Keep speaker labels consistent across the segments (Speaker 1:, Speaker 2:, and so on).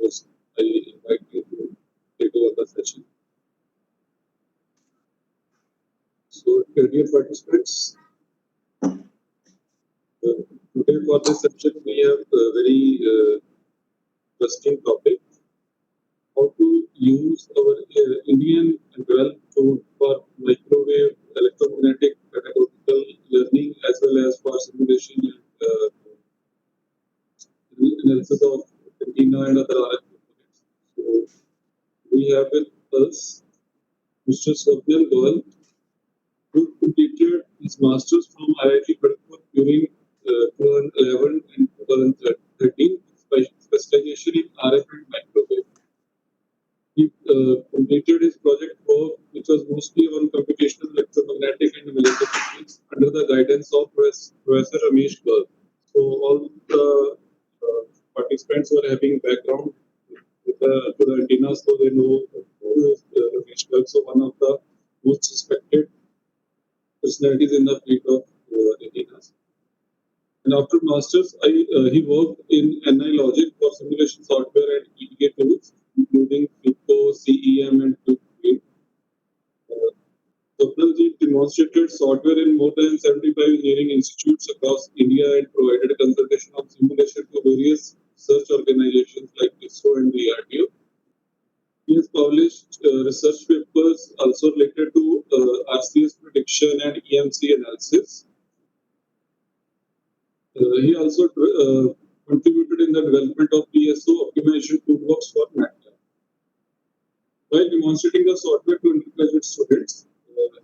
Speaker 1: host, I invite you to take over the session. So, dear participants, today for this session we have a very interesting topic: how to use our Indian developed tool for microwave electromagnetic pedagogical learning as well as for simulation and analysis of antenna and other RF components. So we have with us Mr. Swapnil Goel, who completed his master's from IIT Kharagpur during 2011 and 2013, specialization in RF and microwave. He completed his project work, which was mostly on computational electromagnetic and molecular techniques under the guidance of Professor Ramesh Garg. So all the participants were having background with the antennas, so they know who is Ramesh Garg. So one of the most respected personalities in the field of antennas. And after masters, he worked in NI Logic for simulation software and EDA tools, including FICO, CEM, and FlukeGreen. Swapnilji demonstrated software in more than 75 engineering institutes across India and provided consultation on simulation to various research organizations like ISRO and DRDO. He has published research papers also related to RCS prediction and EMC analysis. He also contributed in the development of PSO optimization toolbox for MATLAB. While demonstrating the software to undergraduate students,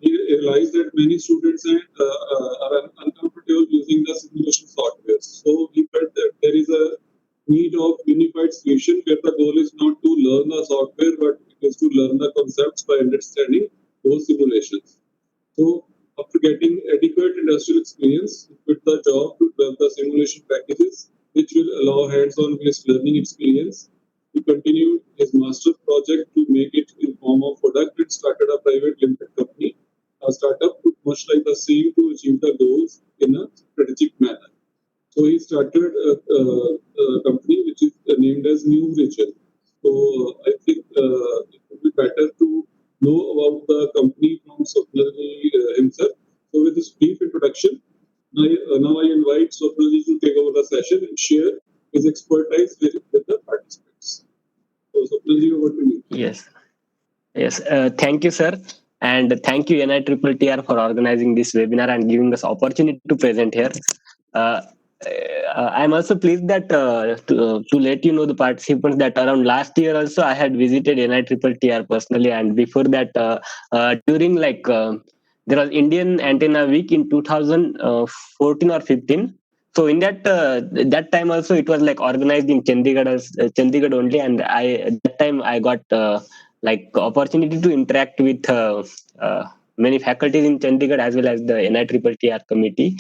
Speaker 1: he realized that many students are uncomfortable using the simulation software. So he felt that there is a need of unified solution where the goal is not to learn the software, but it is to learn the concepts by understanding those simulations. So after getting adequate industrial experience, he quit the job to develop the simulation packages, which will allow hands-on based learning experience. He continued his master project to make it in form of product and started a private limited company. A startup could much like the same to achieve the goals in a strategic manner. So he started a company which is named as New Region. So I think it would be better to know about the company from Swapnilji himself. So with this brief introduction, now I invite Swapnilji to take over the session and share his expertise with the participants. So Swapnilji, over to you.
Speaker 2: Yes. Thank you, sir. And thank you, NITTR, for organizing this webinar and giving us opportunity to present here. I'm also pleased that to let you know the participants that around last year also I had visited NITTR personally, and before that during there was Indian Antenna Week in 2014 or 15. So in that time also it was like organized in Chandigarh only, and that time I got opportunity to interact with many faculties in Chandigarh as well as the NITTR committee.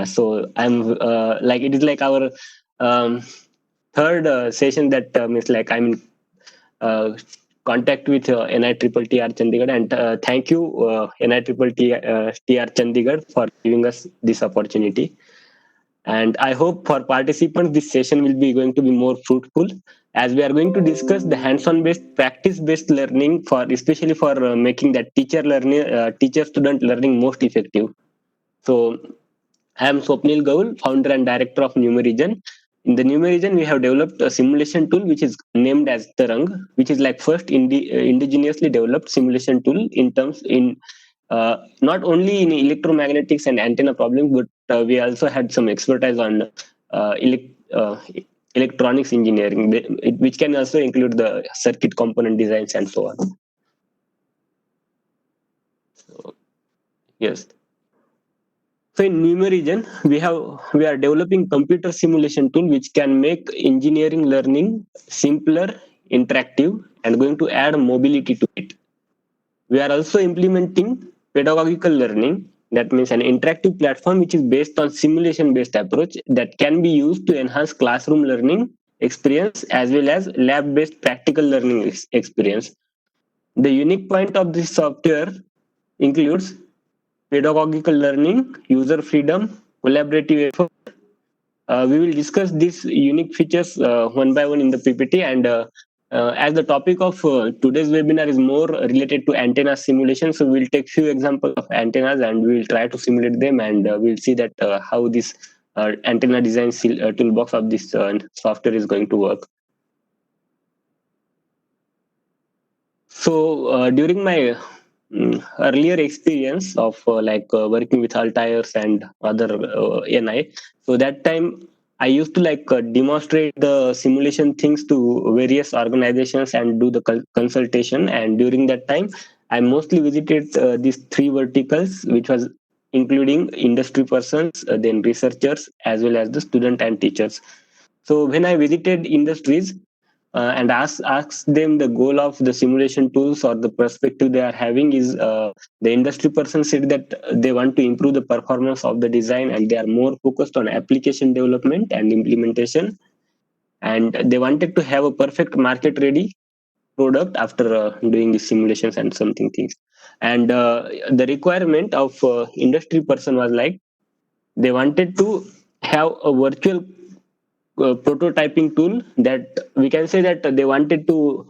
Speaker 2: So I'm it is like our third session that means like I'm in contact with NITTR Chandigarh, and thank you NITTR Chandigarh for giving us this opportunity. And I hope for participants this session will be going to be more fruitful, as we are going to discuss the hands-on based, practice-based learning for especially for making that teacher-student learning most effective. So I am Swapnil Gaul, founder and director of Numerigen. In the Numerigen, we have developed a simulation tool which is named as Tarang, which is like first indigenously developed simulation tool in not only in electromagnetics and antenna problems, but we also had some expertise on electronics engineering, which can also include the circuit component designs and so on. So, yes. So in Numerigen, we are developing computer simulation tool which can make engineering learning simpler, interactive, and going to add mobility to it. We are also implementing pedagogical learning, that means an interactive platform which is based on simulation-based approach that can be used to enhance classroom learning experience as well as lab-based practical learning experience. The unique point of this software includes pedagogical learning, user freedom, collaborative effort, We will discuss these unique features one by one in the PPT. And as the topic of today's webinar is more related to antenna simulation, so we'll take few examples of antennas and we'll try to simulate them, and we'll see that how this antenna design toolbox of this software is going to work. So during my earlier experience of working with Altiers and other NI, so that time I used to demonstrate the simulation things to various organizations and do the consultation. And during that time, I mostly visited these three verticals, which was including industry persons, then researchers, as well as the student and teachers. So when I visited industries, and ask them the goal of the simulation tools or the perspective they are having is the industry person said that they want to improve the performance of the design, and they are more focused on application development and implementation, and they wanted to have a perfect market ready product after doing the simulations and something things. And the requirement of industry person was like they wanted to have a virtual prototyping tool, that we can say that they wanted to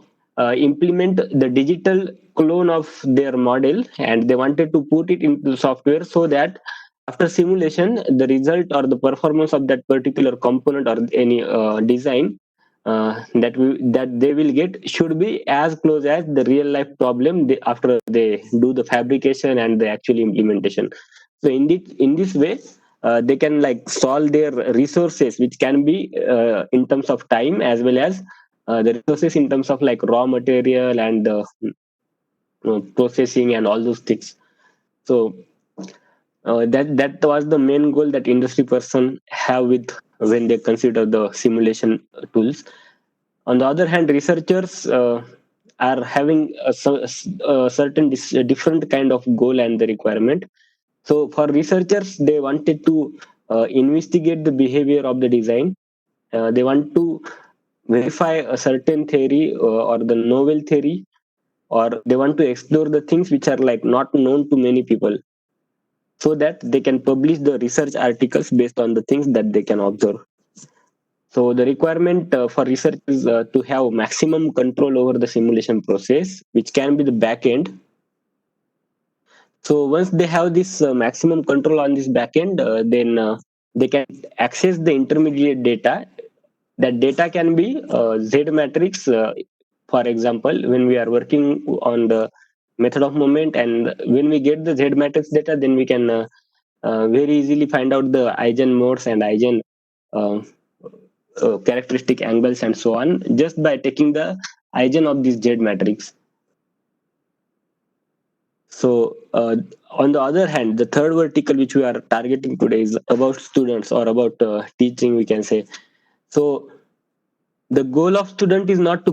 Speaker 2: implement the digital clone of their model, and they wanted to put it into the software so that after simulation the result or the performance of that particular component or any design that they will get should be as close as the real life problem after they do the fabrication and the actual implementation. So in this way they can solve their resources, which can be in terms of time, as well as the resources in terms of raw material and processing and all those things. So that was the main goal that industry person have with when they consider the simulation tools. On the other hand, researchers are having a certain different kind of goal and the requirement. So for researchers, they wanted to investigate the behavior of the design. They want to verify a certain theory or the novel theory, or they want to explore the things which are not known to many people, so that they can publish the research articles based on the things that they can observe. So the requirement for research is to have maximum control over the simulation process, which can be the back end. So once they have this maximum control on this backend, then they can access the intermediate data. That data can be Z matrix. For example, when we are working on the method of moment, and when we get the Z matrix data, then we can very easily find out the eigen modes and eigen uh, characteristic angles and so on, just by taking the eigen of this Z matrix. So, on the other hand, the third vertical which we are targeting today is about students or about teaching, we can say. So, the goal of student is not to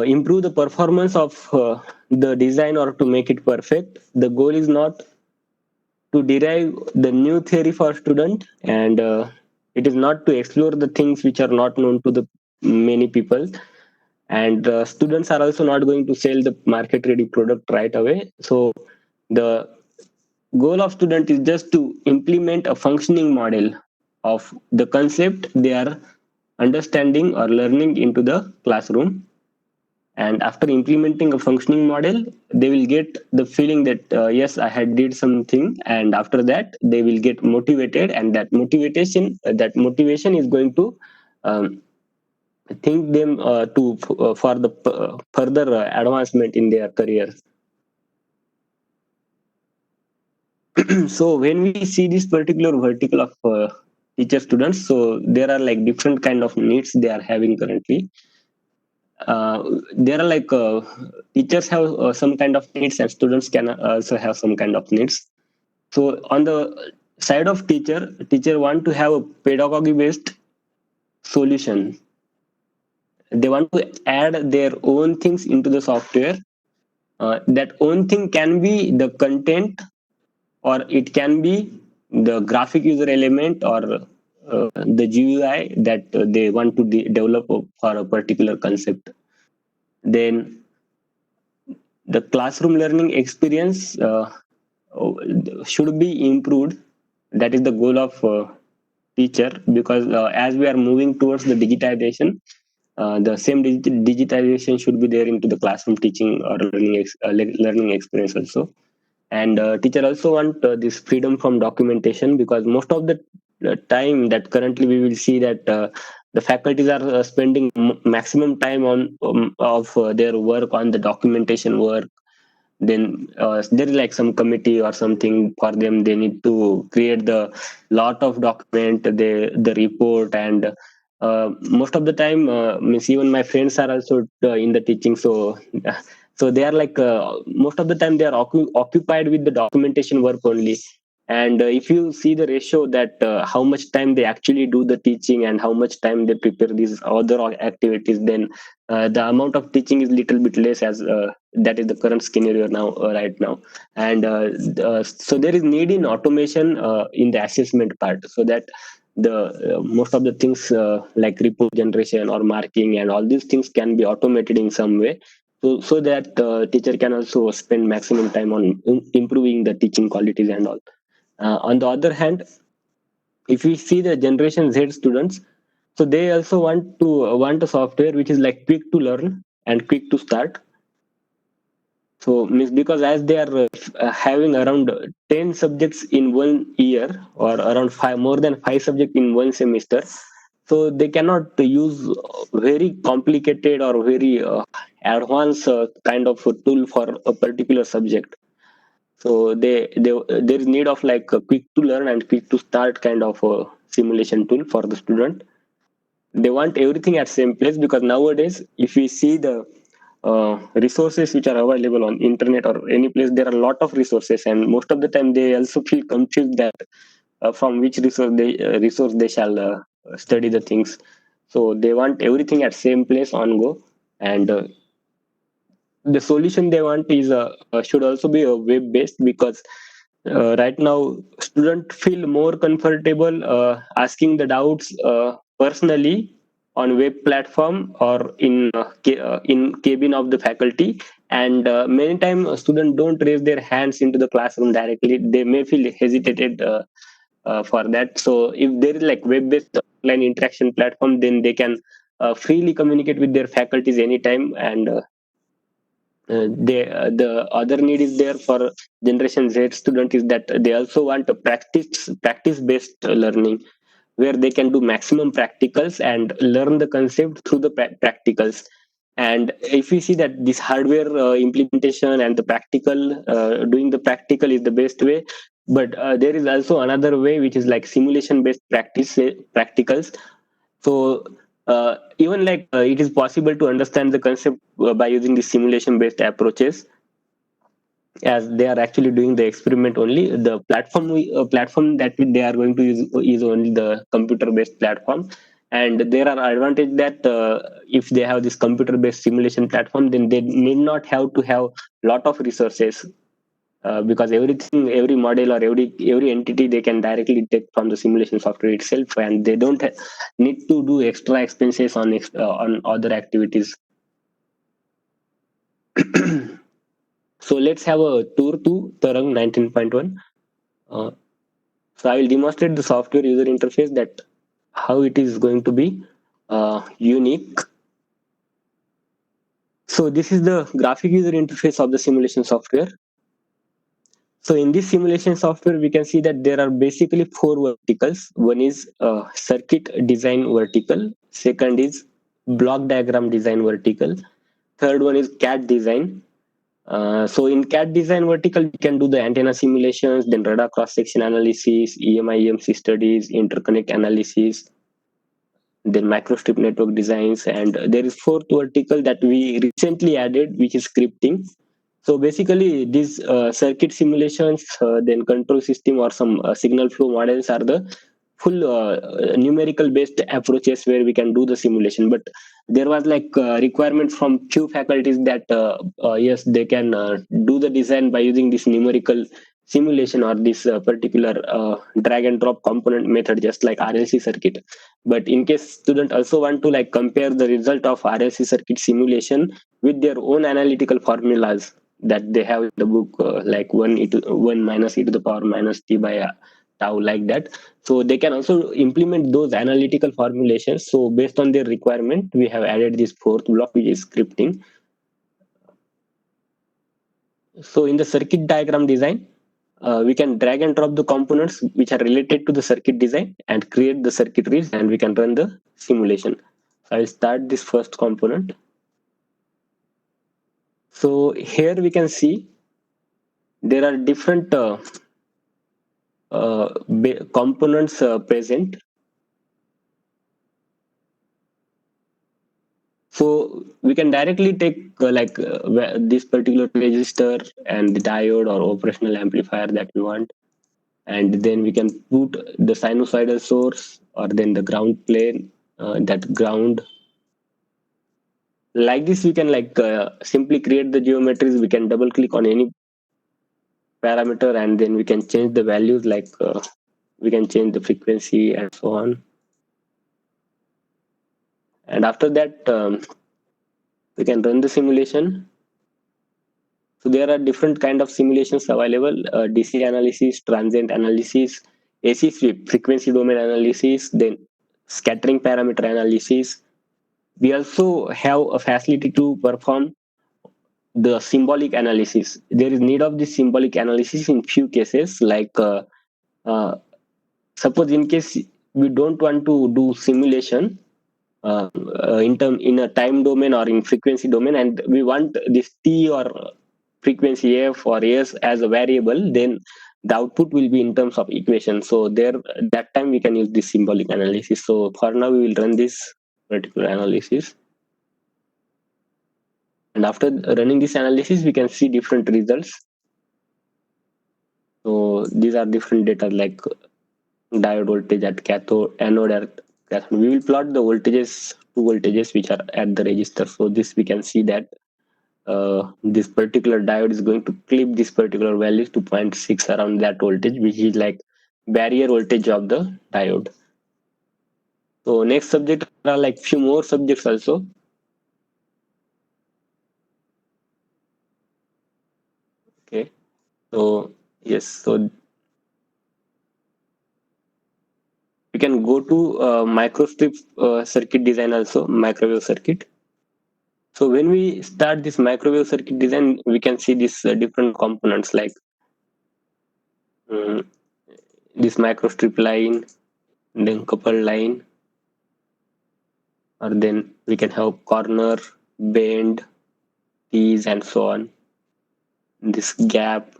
Speaker 2: improve the performance of the design or to make it perfect. The goal is not to derive the new theory for student, and it is not to explore the things which are not known to the many people. And students are also not going to sell the market ready product right away. So the goal of student is just to implement a functioning model of the concept they are understanding or learning into the classroom. And after implementing a functioning model, they will get the feeling that yes, I had did something, and after that they will get motivated, and that motivation is going to um, think them for the further advancement in their career. So when we see this particular vertical of teacher students, so there are different kind of needs they are having currently. There are teachers have some kind of needs, and students can also have some kind of needs. So on the side of teacher want to have a pedagogy based solution. They want to add their own things into the software. That own thing can be the content, or it can be the graphic user element, or the GUI that they want to develop for a particular concept. Then the classroom learning experience should be improved. That is the goal of teacher, because as we are moving towards the digitization, the same digitization should be there into the classroom teaching or learning experience also. And teacher also want this freedom from documentation, because most of the time that currently we will see that the faculties are spending maximum time on of their work on the documentation work. Then there is like some committee or something for them, they need to create the lot of document, the report. And most of the time means even my friends are also in the teaching, so so they are like most of the time they are occupied with the documentation work only. And if you see the ratio that how much time they actually do the teaching and how much time they prepare these other activities, then the amount of teaching is little bit less, as that is the current scenario now, right now. And so there is need in automation in the assessment part, so that the most of the things like report generation or marking and all these things can be automated in some way, so that teacher can also spend maximum time on improving the teaching qualities and all. On the other hand, if we see the generation Z students, so they also want a software which is like quick to learn and quick to start. So means because as they are having around 10 subjects in 1 year, or around five, more than 5 subjects in one semester, so they cannot use very complicated or very advanced kind of a tool for a particular subject. So they there is need of like a quick to learn and quick to start kind of a simulation tool for the student. They want everything at same place, because nowadays if we see the resources which are available on internet or any place, there are a lot of resources, and most of the time they also feel confused that from which resource they shall study the things. So they want everything at same place on go. And the solution they want is should also be web based, because right now student feel more comfortable asking the doubts personally on web platform or in cabin of the faculty. And many times students don't raise their hands into the classroom directly, they may feel hesitated for that. So if there is like web based online interaction platform, then they can freely communicate with their faculties anytime. And the other need is there for generation Z student is that they also want a practice based learning, where they can do maximum practicals and learn the concept through the practicals. And if we see that this hardware implementation and the practical doing the practical is the best way, but there is also another way which is like simulation based practicals. So even like it is possible to understand the concept by using the simulation based approaches, as they are actually doing the experiment only. The platform that they are going to use is only the computer based platform. And there are advantage that if they have this computer based simulation platform, then they need not have to have lot of resources, because every model or every entity they can directly take from the simulation software itself, and they don't need to do extra expenses on other activities. So let's have a tour to Tarang 19.1. So I will demonstrate the software user interface, that how it is going to be unique. So this is the graphic user interface of the simulation software. So in this simulation software, we can see that there are basically 4 verticals. One is circuit design vertical. Second is block diagram design vertical. Third one is CAD design. So in CAD design vertical, we can do the antenna simulations, then radar cross-section analysis, EMI, EMC studies, interconnect analysis, then microstrip network designs. And there is 4th vertical that we recently added, which is scripting. So basically, these circuit simulations, then control system or some signal flow models are the full numerical based approaches where we can do the simulation. But there was like requirement from few faculties that yes, they can do the design by using this numerical simulation or this particular drag and drop component method, just like RLC circuit. But in case student also want to like compare the result of RLC circuit simulation with their own analytical formulas that they have in the book, like 1 minus e to the power minus t by tau, like that. So they can also implement those analytical formulations. So based on their requirement, we have added this fourth block, which is scripting. So in the circuit diagram design, we can drag and drop the components which are related to the circuit design and create the circuitries, and we can run the simulation. So I'll start this first component. So here we can see there are different components present. So we can directly take this particular resistor and the diode or operational amplifier that we want, and then we can put the sinusoidal source or then the ground plane, that ground. Like this, we can simply create the geometries. We can double click on any parameter and then we can change the values, we can change the frequency and so on. And after that, we can run the simulation. So there are different kind of simulations available: DC analysis, transient analysis, AC sweep, frequency domain analysis, then scattering parameter analysis. We also have a facility to perform the symbolic analysis. There is need of this symbolic analysis in few cases, uh, suppose in case we don't want to do simulation in a time domain or in frequency domain, and we want this t or frequency f or s as a variable, then the output will be in terms of equation. So there, that time we can use this symbolic analysis. So for now we will run this particular analysis, and after running this analysis we can see different results. So these are different data, like diode voltage at cathode, anode at cathode. We will plot the voltages, two voltages which are at the register. So this we can see that this particular diode is going to clip this particular value to 0.6 around that voltage, which is like barrier voltage of the diode. So next subject are like few more subjects also. Okay, so yes, so we can go to microstrip circuit design also, microwave circuit. So when we start this microwave circuit design, we can see these different components, like um, this microstrip line, then coupled line, or then we can have corner, bend, tease, and so on. This gap.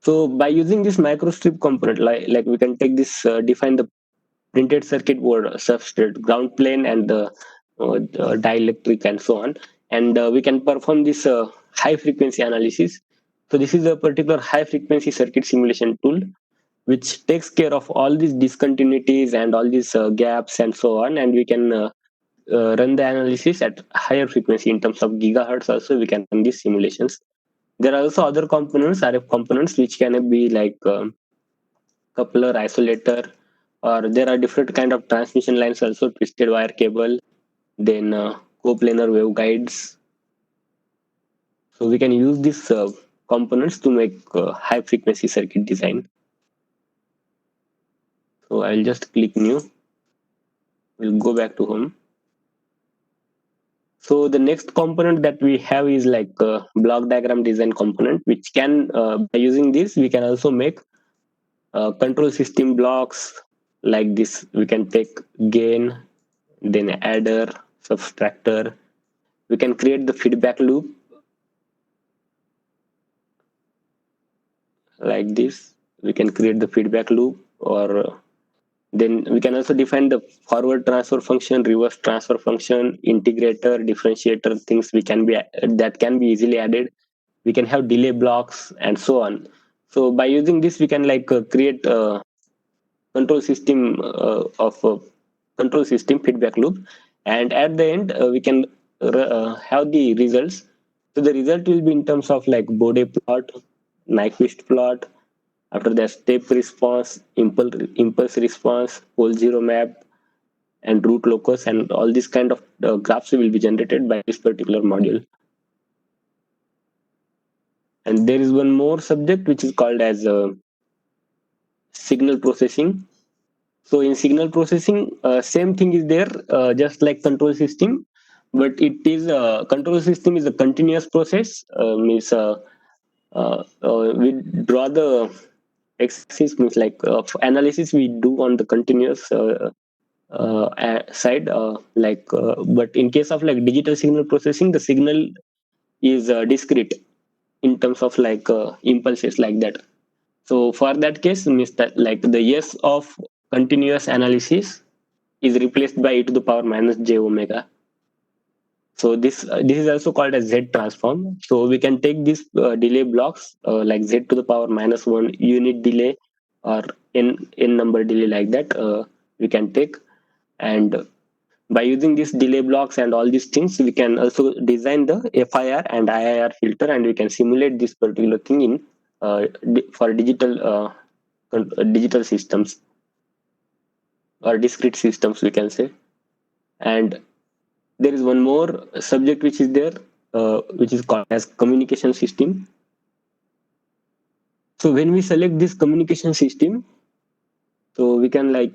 Speaker 2: So by using this microstrip component, like we can take this, define the printed circuit board substrate, ground plane, and the dielectric, and so on. And we can perform this high frequency analysis. So this is a particular high frequency circuit simulation tool which takes care of all these discontinuities and all these gaps and so on. And we can run the analysis at higher frequency in terms of gigahertz. Also, we can run these simulations. There are also other components, RF components, which can be like coupler, isolator, or there are different kind of transmission lines also, twisted wire cable, then coplanar waveguides. So we can use these components to make high frequency circuit design. So I'll just click new. We'll go back to home. So the next component that we have is like a block diagram design component, which can, by using this, we can also make control system blocks like this. We can take gain, then adder, subtractor. We can create the feedback loop like this. We can create the feedback loop, or then we can also define the forward transfer function, reverse transfer function, integrator, differentiator, things we can be that can be easily added. We can have delay blocks and so on. So by using this, we can create a control system of control system feedback loop, and at the end we can have the results. So the result will be in terms of like Bode plot, Nyquist plot. After that, step response, impulse response, pole zero map, and root locus, and all these kind of graphs will be generated by this particular module. And there is one more subject which is called as signal processing. So in signal processing, same thing is there, just like control system, but it is control system is a continuous process. Means we draw the axis, means like analysis we do on the continuous side, but in case of like digital signal processing, the signal is discrete in terms of like impulses like that. So for that case, means that like the yes of continuous analysis is replaced by e to the power minus j omega. So this is also called as Z transform. So we can take these delay blocks like Z to the power minus 1 unit delay or n number delay like that, we can take. And by using these delay blocks and all these things, we can also design the FIR and IIR filter, and we can simulate this particular thing in for digital systems or discrete systems, we can say. And there is one more subject which is there, which is called as communication system. So when we select this communication system, so we can like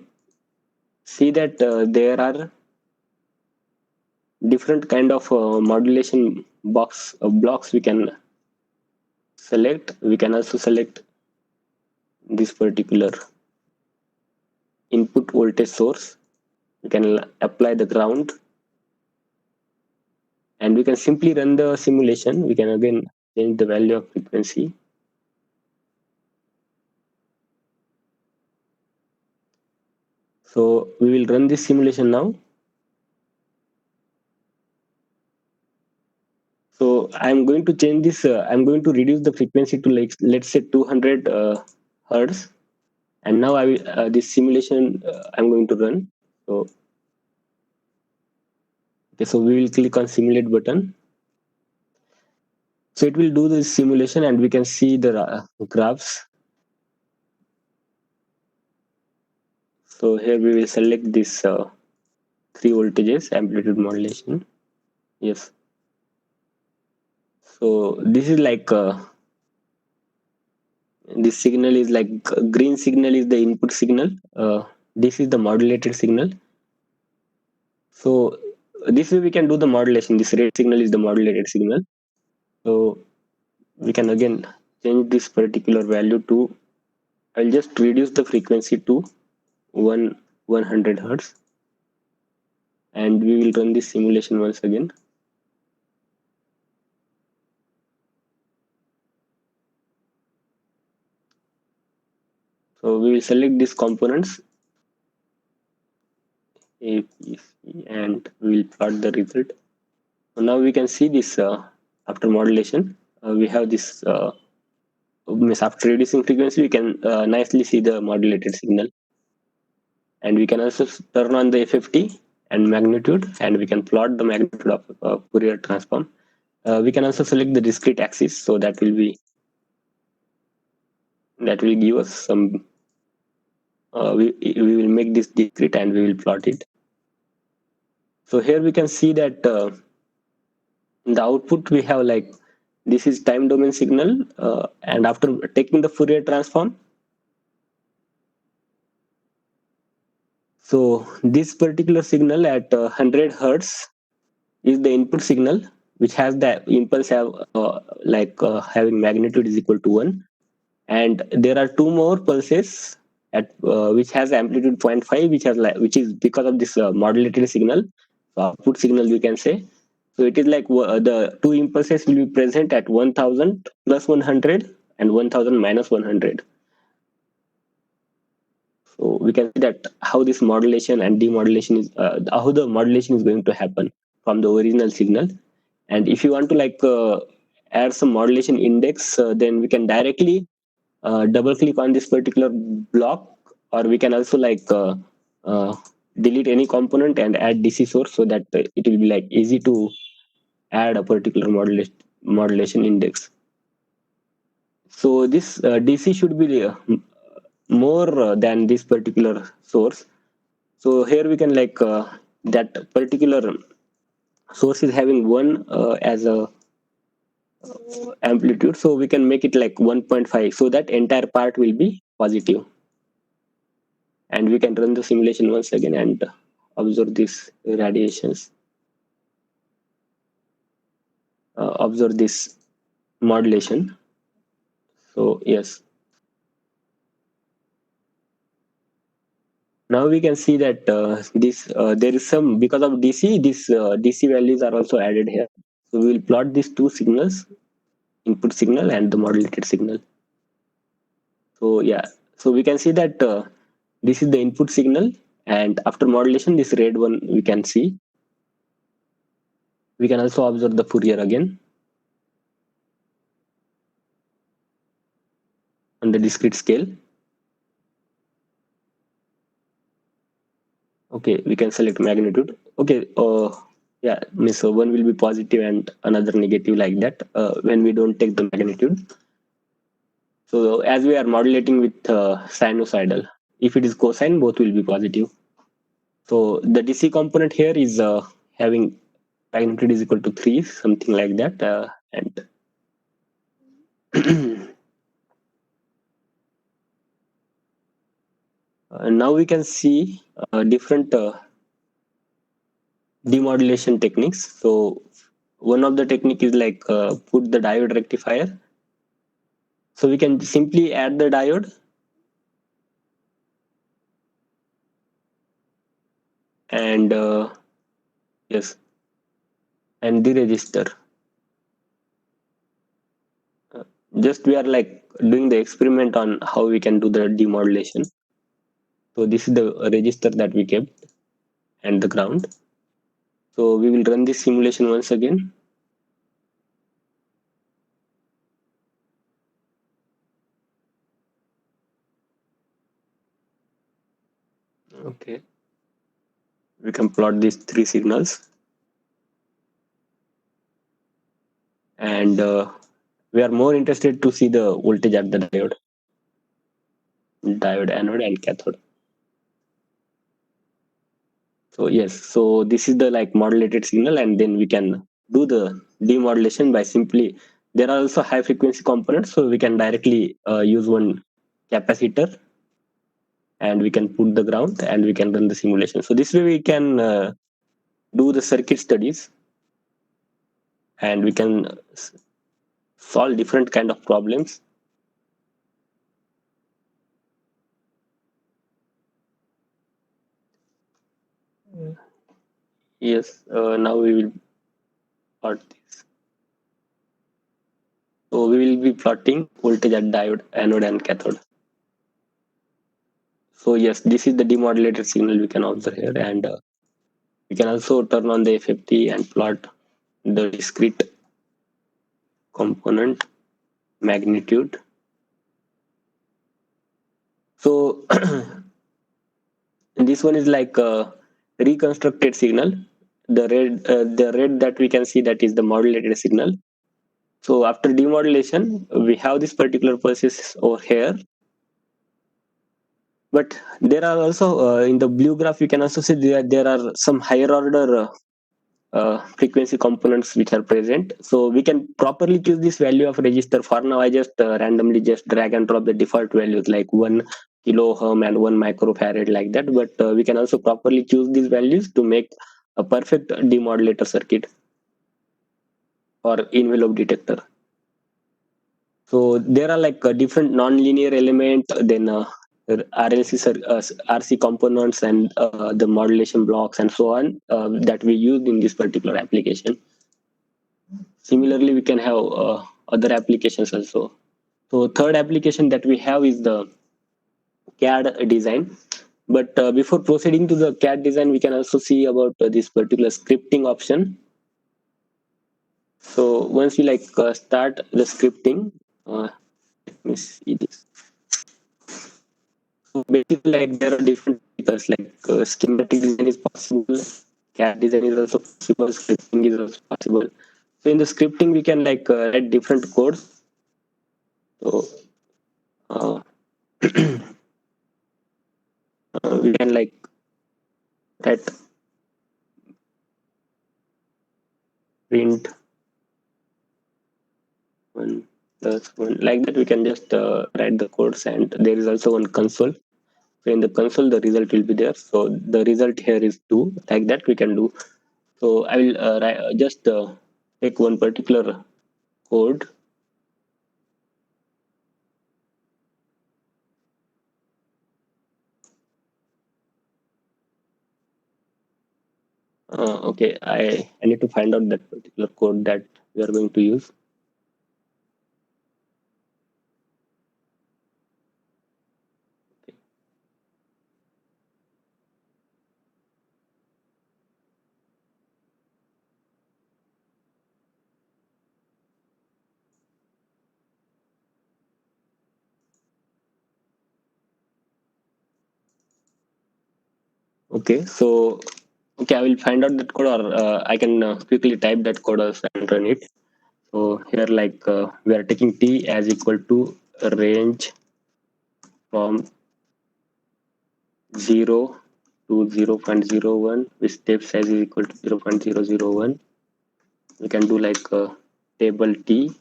Speaker 2: see that there are different kind of modulation blocks we can select. We can also select this particular input voltage source. We can apply the ground, and we can simply run the simulation. We can again change the value of frequency. So we will run this simulation now. So I'm going to change this. I'm going to reduce the frequency to like, let's say 200 hertz. And now I will this simulation I'm going to run. So okay, so we will click on simulate button. So it will do the simulation, and we can see the graphs. So here we will select this 3 voltages amplitude modulation. Yes. So this is like this signal is like green signal is the input signal. This is the modulated signal. So this way we can do the modulation. This red signal is the modulated signal. So we can again change this particular value to, I'll just reduce the frequency to 100 hertz, and we will run this simulation once again. So we will select these components and we will plot the result. So now we can see this after modulation, we have this means after reducing frequency, we can nicely see the modulated signal. And we can also turn on the FFT and magnitude, and we can plot the magnitude of Fourier transform. We can also select the discrete axis, so that will give us some. We will make this discrete and we will plot it. So here we can see that in the output we have like this is time domain signal, and after taking the Fourier transform, so this particular signal at 100 hertz is the input signal, which has the impulse have having magnitude is equal to 1, and there are 2 more pulses at which has amplitude 0.5, which is because of this modulated signal, output signal we can say. So it is like the 2 impulses will be present at 1000 plus 100 and 1000 minus 100. So we can see that how this modulation and demodulation is how the modulation is going to happen from the original signal. And if you want to like add some modulation index, then we can directly double click on this particular block, or we can also like delete any component and add DC source, so that it will be like easy to add a particular modulation index. So this DC should be more than this particular source. So here we can like that particular source is having 1 as a amplitude, so we can make it like 1.5, so that entire part will be positive. and we can run the simulation once again and observe these radiations, observe this modulation. So yes, now we can see that this there is some, because of DC, this DC values are also added here. So we will plot these two signals, input signal and the modulated signal. So yeah, so we can see that this is the input signal, and after modulation, this red one we can see. We can also observe the Fourier again on the discrete scale. Okay, we can select magnitude. Okay, yeah, means one will be positive and another negative, like that when we don't take the magnitude. So as we are modulating with sinusoidal, if it is cosine, both will be positive. So the DC component here is having magnitude is equal to 3, something like that, and now we can see different demodulation techniques. So one of the technique is like put the diode rectifier. So we can simply add the diode and yes, and the register. Just we are like doing the experiment on how we can do the demodulation. So this is the register that we kept and the ground. So we will run this simulation once again. Okay. We can plot these three signals. And we are more interested to see the voltage at the diode anode and cathode. So yes, so this is the like modulated signal, and then we can do the demodulation by simply, there are also high frequency components, so we can directly use one capacitor and we can put the ground and we can run the simulation. So this way we can do the circuit studies and we can solve different kind of problems. Yes, now we will plot this. So we will be plotting voltage at diode, anode and cathode. So yes, this is the demodulated signal we can observe here, and we can also turn on the FFT and plot the discrete component magnitude. So this one is like a reconstructed signal. The red that we can see, that is the modulated signal. So after demodulation, we have this particular pulses over here. But there are also in the blue graph, you can also see that there are some higher order frequency components which are present. So we can properly choose this value of register. For now, I just randomly just drag and drop the default values like 1 kilo ohm and 1 microfarad, like that. But we can also properly choose these values to make a perfect demodulator circuit or envelope detector. So there are like different non-linear element, then RC components and the modulation blocks and so on that we use in this particular application. Similarly, we can have other applications also. So third application that we have is the CAD design. But before proceeding to the CAD design, we can also see about this particular scripting option. So once we like start the scripting, let me see this. So basically, like there are different features, like schematic design is possible, CAD design is also possible, scripting is also possible. So in the scripting, we can like write different codes. So uh, we can like write print 1 plus 1, like that. We can just write the codes, and there is also one console. So in the console, the result will be there. So the result here is 2. Like that we can do. So I will just take one particular code. Okay, I need to find out that particular code that we are going to use. Okay, so okay, I will find out that code, or I can quickly type that code and run it. So here, like we are taking t as equal to range from 0 to 0.01, with step size is equal to 0.001. We can do like table t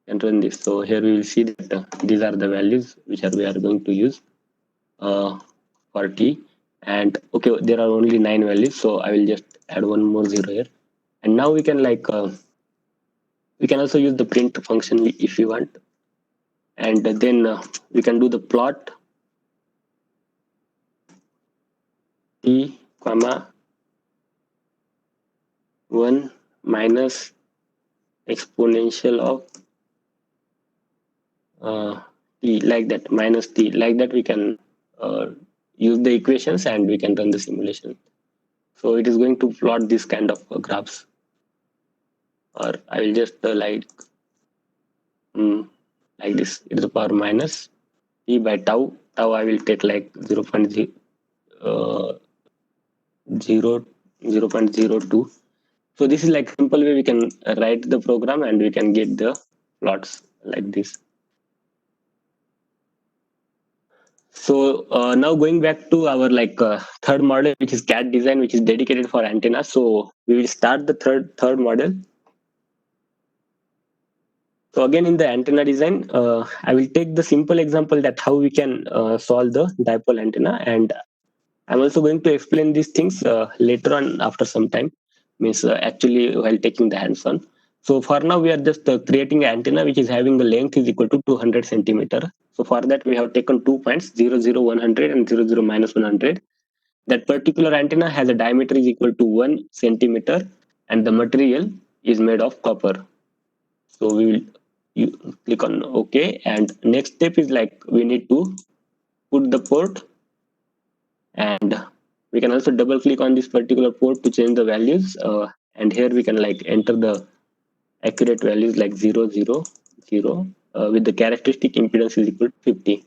Speaker 2: and run this. So here we will see that these are the values which we are going to use for t. And okay, there are only 9 values, so I will just add one more 0 here. And now we can like we can also use the print function if we want, and then we can do the plot t comma 1 minus exponential of t, like that, minus t, like that. We can use the equations and we can run the simulation. So it is going to plot this kind of graphs, or I will just like this, e to the power minus t by tau. Tau I will take like 0.02. So this is like simple way we can write the program and we can get the plots like this. So now going back to our like third model, which is CAD design, which is dedicated for antenna. So we will start the third model. So again, in the antenna design, I will take the simple example that how we can solve the dipole antenna, and I'm also going to explain these things later on after some time, means actually while taking the hands-on. So for now, we are just creating an antenna which is having the length is equal to 200 centimeter. So for that, we have taken 2 points, 0, 0, 100 and 0, 0, minus 100. That particular antenna has a diameter is equal to 1 centimeter and the material is made of copper. So we will click on OK, and next step is like we need to put the port, and we can also double click on this particular port to change the values, and here we can like enter the accurate values like 0, 0, 0 with the characteristic impedance is equal to 50.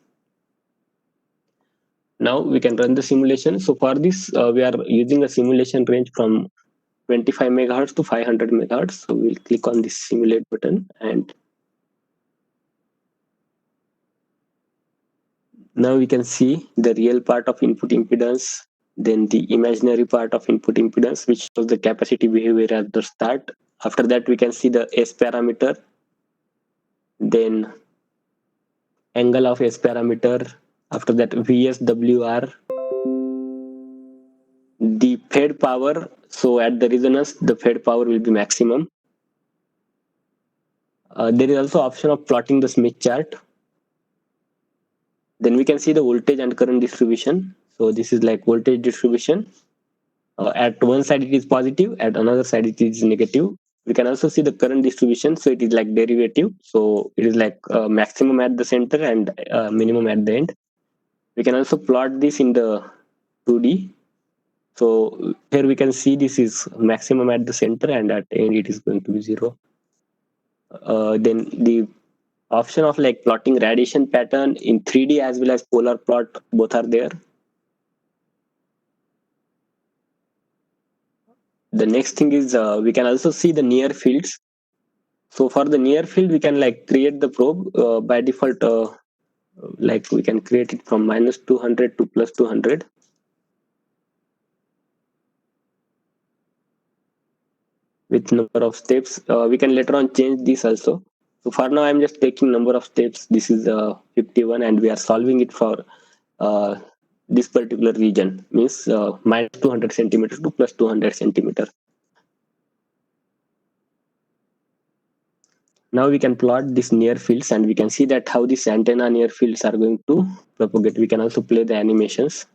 Speaker 2: Now we can run the simulation. So for this we are using a simulation range from 25 megahertz to 500 megahertz. So we'll click on this simulate button, and now we can see the real part of input impedance, then the imaginary part of input impedance, which shows the capacity behavior at the start. After that, we can see the S parameter, then angle of S parameter. After that, VSWR, the fed power. So at the resonance, the fed power will be maximum. There is also option of plotting the Smith chart. Then we can see the voltage and current distribution. So this is like voltage distribution. At one side it is positive, at another side it is negative. We can also see the current distribution. So it is like derivative. So it is like maximum at the center and minimum at the end. We can also plot this in the 2D. So here we can see this is maximum at the center and at the end it is going to be 0. Then the option of like plotting radiation pattern in 3D as well as polar plot, both are there. The next thing is we can also see the near fields. So for the near field, we can like create the probe by default. Like we can create it from minus 200 to plus 200. With number of steps, we can later on change this also. So for now, I'm just taking number of steps. This is 51, and we are solving it for uh, this particular region, means minus 200 centimeter to plus 200 centimeter. Now we can plot this near fields, and we can see that how this antenna near fields are going to propagate. We can also play the animations.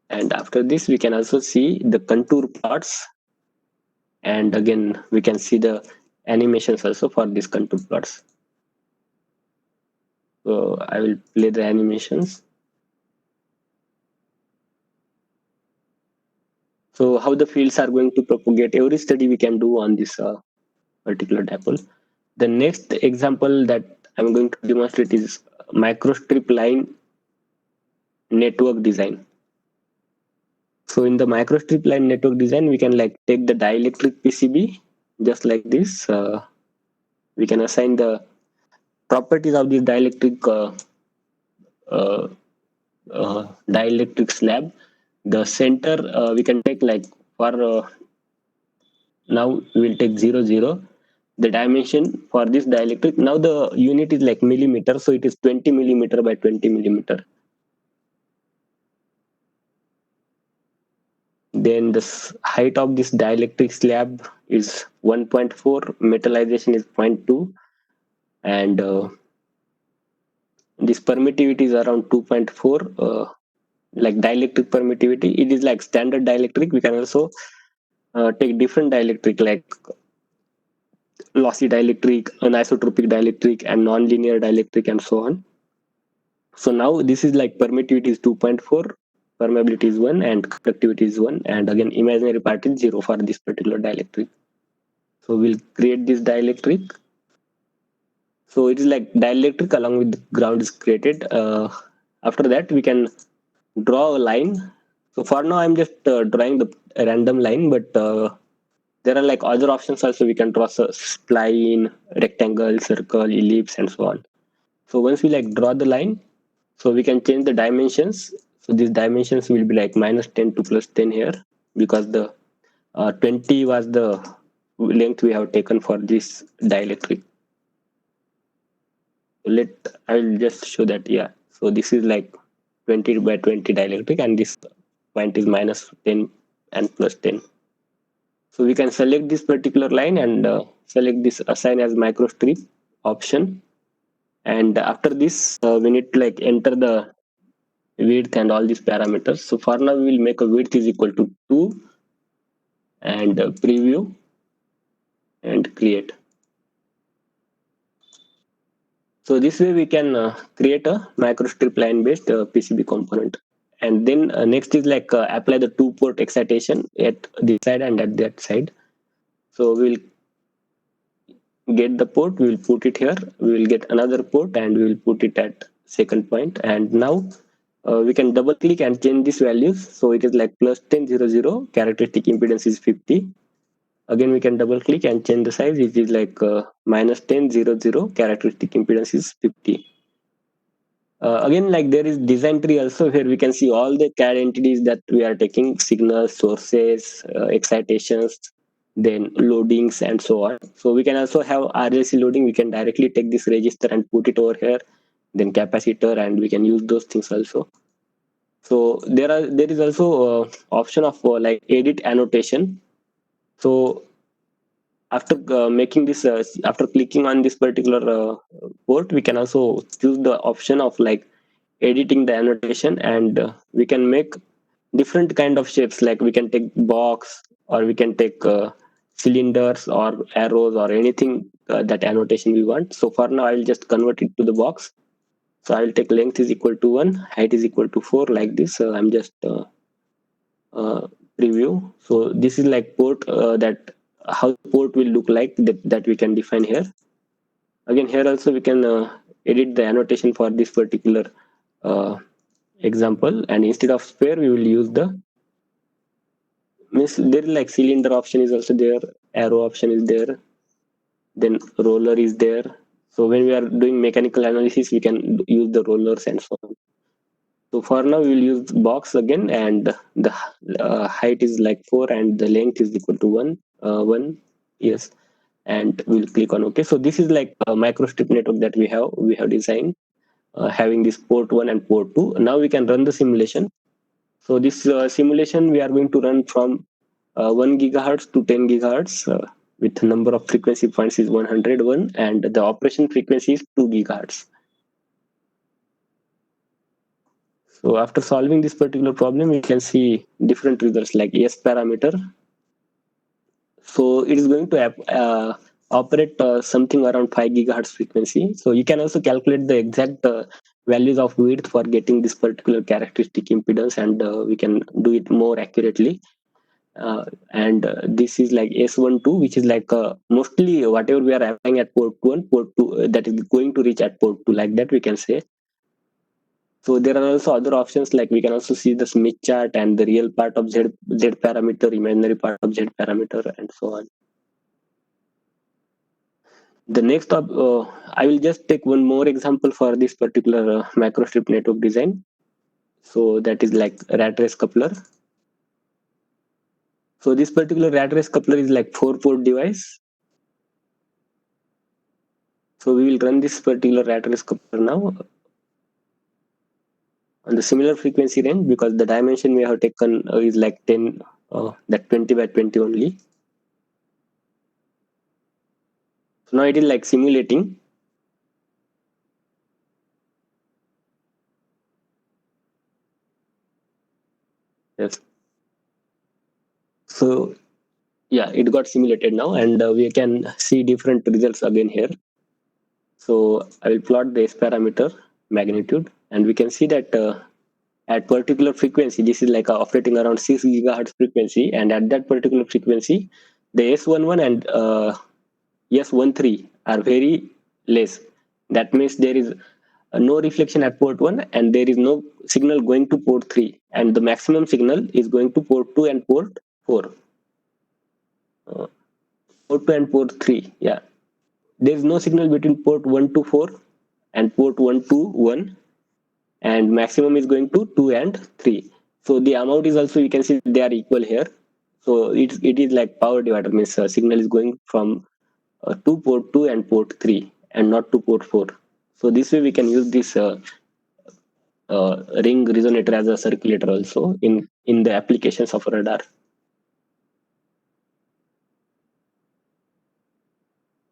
Speaker 2: And after this, we can also see the contour plots. And again, we can see the animations also for these contour plots. So I will play the animations. So how the fields are going to propagate, every study we can do on this particular dipole. The next example that I'm going to demonstrate is microstrip line network design. So in the microstrip line network design, we can like take the dielectric PCB just like this. We can assign the properties of this uh, dielectric slab. The center we can take like for now we will take 0 0. The dimension for this dielectric, now the unit is like millimeter, so it is 20 millimeter by 20 millimeter. Then the height of this dielectric slab is 1.4, metallization is 0.2, and this permittivity is around 2.4. Like dielectric permittivity, it is like standard dielectric. We can also take different dielectric like lossy dielectric, anisotropic dielectric, and nonlinear dielectric, and so on. So now this is like permittivity is 2.4, permeability is 1, and conductivity is 1, and again imaginary part is 0 for this particular dielectric. So we'll create this dielectric. So it is like dielectric along with the ground is created. After that, we can draw a line. So for now, I'm just drawing the random line, but there are like other options also. We can draw a spline, rectangle, circle, ellipse, and so on. So once we like draw the line, so we can change the dimensions. So these dimensions will be like minus 10 to plus 10 here, because the 20 was the length we have taken for this dielectric. I will just show that. Yeah, so this is like 20 by 20 dielectric, and this point is minus 10 and plus 10. So we can select this particular line and select this assign as microstrip option. And after this, we need to like enter the width and all these parameters. So for now, we will make a width is equal to 2 and preview and create. So this way we can create a microstrip line based PCB component. And then next is like apply the 2-port excitation at this side and at that side. So we'll get the port, we will put it here, we will get another port, and we will put it at second point. And now we can double click and change these values. So it is like plus 10 0 0, characteristic impedance is 50. Again, we can double click and change the size. It is like minus 10 0 0, characteristic impedance is 50. Again, like there is design tree also, where we can see all the CAD entities that we are taking: signals, sources, excitations, then loadings, and so on. So we can also have RLC loading. We can directly take this register and put it over here, then capacitor, and we can use those things also. So there is also option of like edit annotation. So after making this, after clicking on this particular port, we can also choose the option of like editing the annotation, and we can make different kind of shapes. Like we can take box, or we can take cylinders or arrows or anything that annotation we want. So for now, I'll just convert it to the box. So I'll take length is equal to 1, height is equal to 4, like this. I'm just preview. So this is like port that how port will look like, that we can define here. Again, here also we can edit the annotation for this particular example, and instead of sphere we will use the, means there is like cylinder option is also there, arrow option is there, then roller is there. So when we are doing mechanical analysis, we can use the rollers and so on. So for now, we will use box again, and the height is like 4, and the length is equal to 1. 1, yes, and we'll click on OK. So this is like a microstrip network that we have designed, having this port 1 and port 2. Now we can run the simulation. So this simulation we are going to run from 1 gigahertz to 10 gigahertz. With the number of frequency points is 101, and the operation frequency is 2 gigahertz. So after solving this particular problem, you can see different results like S parameter. So it is going to operate something around 5 gigahertz frequency. So you can also calculate the exact values of width for getting this particular characteristic impedance, and we can do it more accurately. And this is like S12, which is like mostly whatever we are applying at port 1, port 2, that is going to reach at port 2, like that we can say. So there are also other options, like we can also see the Smith chart and the real part of Z parameter, imaginary part of Z parameter, and so on. The next up, I will just take one more example for this particular microstrip network design. So that is like rat race coupler. So this particular rat race coupler is like 4-port device. So we will run this particular rat race coupler now on the similar frequency range, because the dimension we have taken is like 10, that 20 by 20 only. So now it is like simulating. Yes. So yeah, it got simulated now, and we can see different results again here. So I will plot the S parameter magnitude, and we can see that at particular frequency, this is like operating around 6 gigahertz frequency, and at that particular frequency, the S11 and S13 are very less. That means there is no reflection at port 1, and there is no signal going to port 3, and the maximum signal is going to port 2 and port 4. Port 2 and port 3, yeah. There is no signal between port 1 to 4 and port 1 to 1, and maximum is going to 2 and 3. So the amount is also, you can see they are equal here. So it is like power divider, means signal is going from to port 2 and port 3, and not to port 4. So this way we can use this ring resonator as a circulator also in the applications of radar.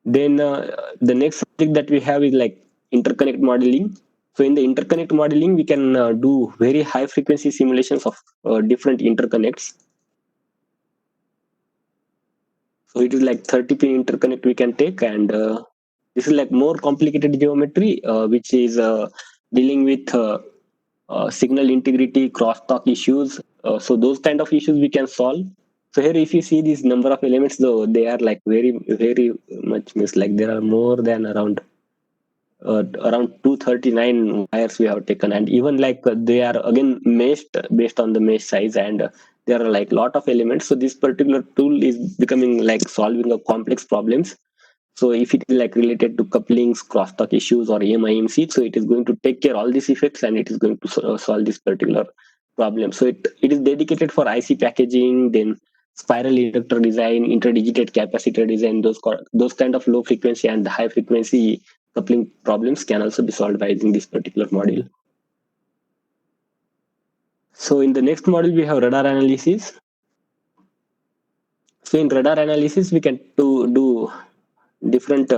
Speaker 2: Then the next subject that we have is like interconnect modeling. So in the interconnect modeling, we can do very high frequency simulations of different interconnects. So it is like 30 pin interconnect we can take, and this is like more complicated geometry, which is dealing with signal integrity, crosstalk issues. So those kind of issues we can solve. So here, if you see this number of elements, though, they are like very much, means like there are more than around 239 wires we have taken, and even like they are again meshed based on the mesh size, and there are like lot of elements. So this particular tool is becoming like solving a complex problems. So if it is like related to couplings, crosstalk issues, or EMI/EMC, so it is going to take care all these effects, and it is going to solve this particular problem. So it is dedicated for IC packaging, then spiral inductor design, interdigited capacitor design. Those kind of low frequency and high frequency coupling problems can also be solved by using this particular module. So in the next module, we have radar analysis. So in radar analysis, we can do different.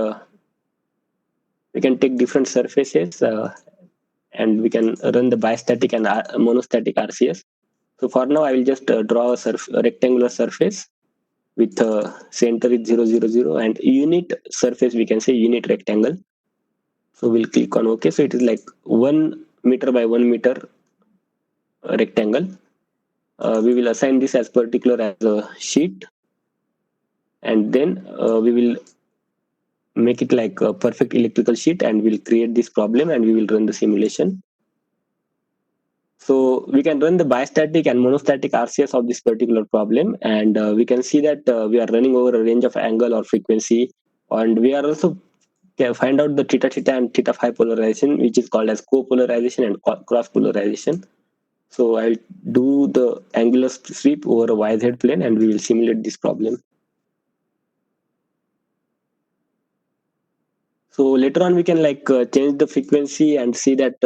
Speaker 2: We can take different surfaces, and we can run the bistatic and monostatic RCS. So for now, I will just draw a rectangular surface with center is 0, 0, 0, and unit surface, we can say unit rectangle. So we'll click on OK. So it is like 1 meter by 1 meter rectangle. We will assign this as particular as a sheet, and then we will make it like a perfect electrical sheet, and we'll create this problem, and we will run the simulation. So we can run the bistatic and monostatic RCS of this particular problem, and we can see that we are running over a range of angle or frequency, and we are also can find out the theta theta and theta phi polarization, which is called as copolarization and cross polarization. So I'll do the angular sweep over a YZ plane and we will simulate this problem. So later on we can change the frequency and see that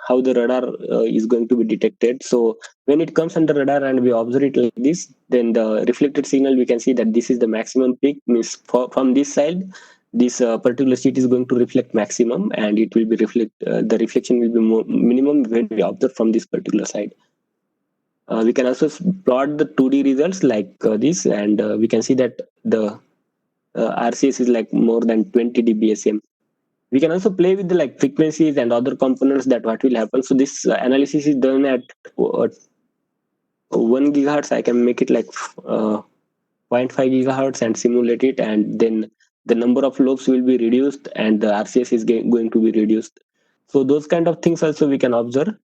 Speaker 2: how the radar is going to be detected. So when it comes under radar and we observe it like this, then the reflected signal we can see that this is the maximum peak. Means from this side, this particular sheet is going to reflect maximum, and it will be the reflection will be more minimum when we observe from this particular side. We can also plot the 2D results like this, and we can see that the RCS is like more than 20 dBsm. We can also play with the frequencies and other components that what will happen. So this analysis is done at 1 gigahertz. I can make it like 0.5 gigahertz and simulate it, and then the number of lobes will be reduced and the RCS is going to be reduced. So those kind of things also we can observe.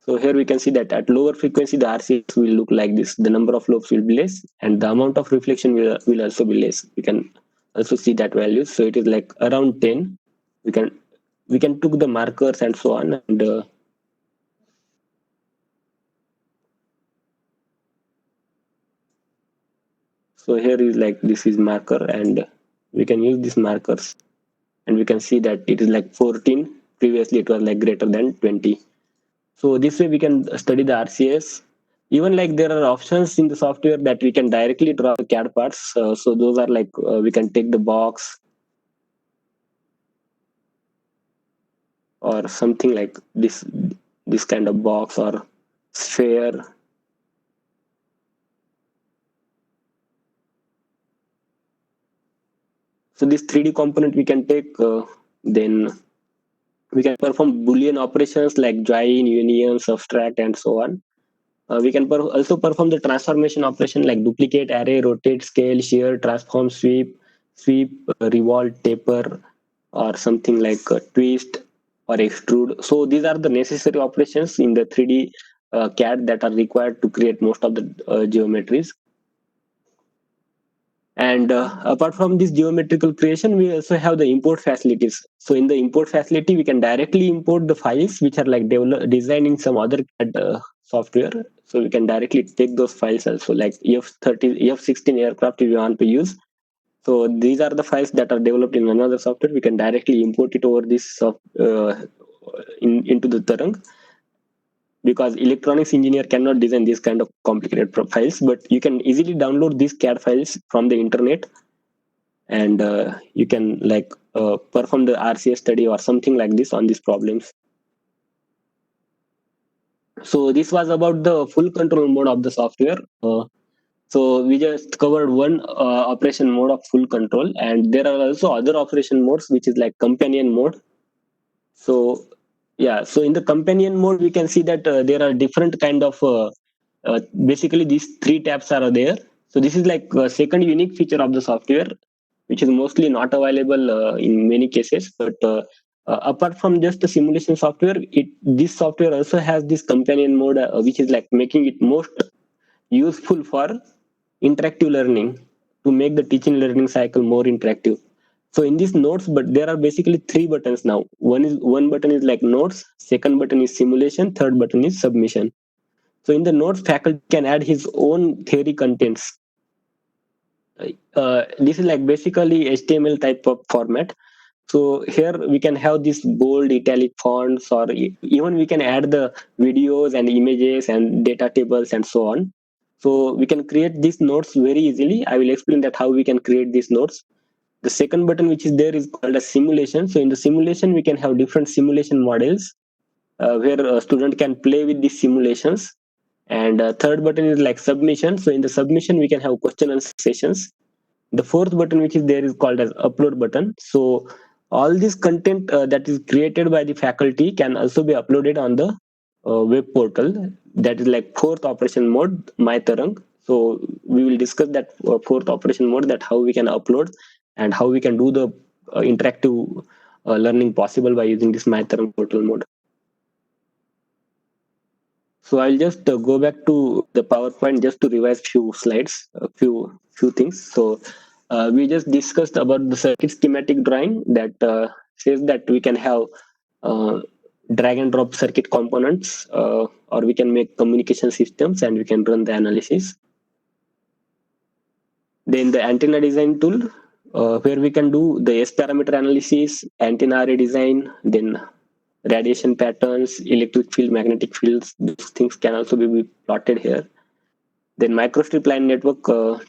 Speaker 2: So here we can see that at lower frequency, the RCS will look like this. The number of lobes will be less and the amount of reflection will also be less. We can also see that value. So it is like around 10. We can took the markers and so on. And so here is like, this is marker and we can use these markers and we can see that it is like 14. Previously it was like greater than 20. So this way we can study the RCS. Even like there are options in the software that we can directly draw the CAD parts. So those are like we can take the box or something like this kind of box or sphere. So this 3D component we can take, then we can perform Boolean operations like join, union, subtract, and so on. We can also perform the transformation operation like duplicate, array, rotate, scale, shear, transform, sweep, revolve, taper, or something like twist or extrude. So these are the necessary operations in the 3D CAD that are required to create most of the geometries. And apart from this geometrical creation, we also have the import facilities. So in the import facility, we can directly import the files which are like designed in some other CAD software. So we can directly take those files also, like F-30, F-16 aircraft if you want to use. So these are the files that are developed in another software. We can directly import it over this into the Tarang, because electronics engineer cannot design this kind of complicated files, but you can easily download these CAD files from the internet, and you can perform the RCS study or something like this on these problems. So this was about the full control mode of the software. So we just covered one operation mode of full control, and there are also other operation modes, which is like companion mode. So yeah, so in the companion mode, we can see that there are different kind of basically these three tabs are there. So this is like a second unique feature of the software, which is mostly not available in many cases. But apart from just the simulation software, this software also has this companion mode, which is like making it most useful for interactive learning, to make the teaching learning cycle more interactive. So in these notes, but there are basically three buttons now. One button is like notes, second button is simulation, third button is submission. So in the notes, faculty can add his own theory contents. This is like basically HTML type of format. So here we can have this bold italic fonts, or even we can add the videos and images and data tables and so on. So we can create these notes very easily. I will explain that how we can create these notes. The second button which is there is called a simulation. So in the simulation, we can have different simulation models where a student can play with these simulations. And third button is like submission. So in the submission, we can have question and sessions. The fourth button which is there is called as upload button. So all this content that is created by the faculty can also be uploaded on the web portal. That is like fourth operation mode, my Tarang. So we will discuss that fourth operation mode, that how we can upload and how we can do the interactive learning possible by using this my Tarang portal mode. So I'll just go back to the PowerPoint just to revise few slides, a few things. So we just discussed about the circuit schematic drawing that says that we can have drag and drop circuit components, or we can make communication systems and we can run the analysis. Then the antenna design tool, where we can do the S parameter analysis, antenna array design, then radiation patterns, electric field, magnetic fields. These things can also be plotted here. Then microstrip line network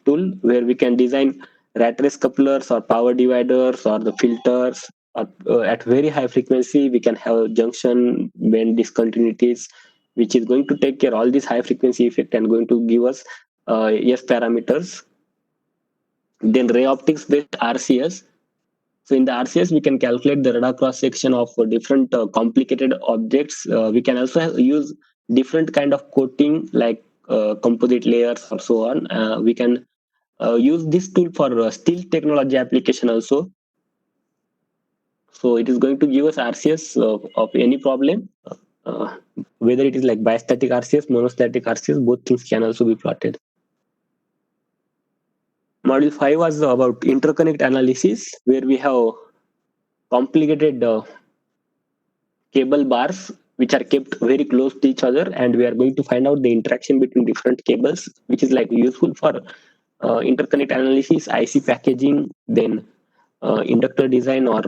Speaker 2: tool, where we can design rat race couplers or power dividers or the filters. At very high frequency, we can have junction bend discontinuities, which is going to take care all this high frequency effect and going to give us S parameters. Then ray optics based RCS. So in the RCS, we can calculate the radar cross section of different complicated objects. We can also use different kind of coating like composite layers or so on. We can use this tool for steel technology application also. So it is going to give us RCS of any problem. Whether it is like bistatic RCS, monostatic RCS, both things can also be plotted. Module 5 was about interconnect analysis, where we have complicated cable bars which are kept very close to each other, and we are going to find out the interaction between different cables, which is like useful for interconnect analysis, IC packaging, then inductor design or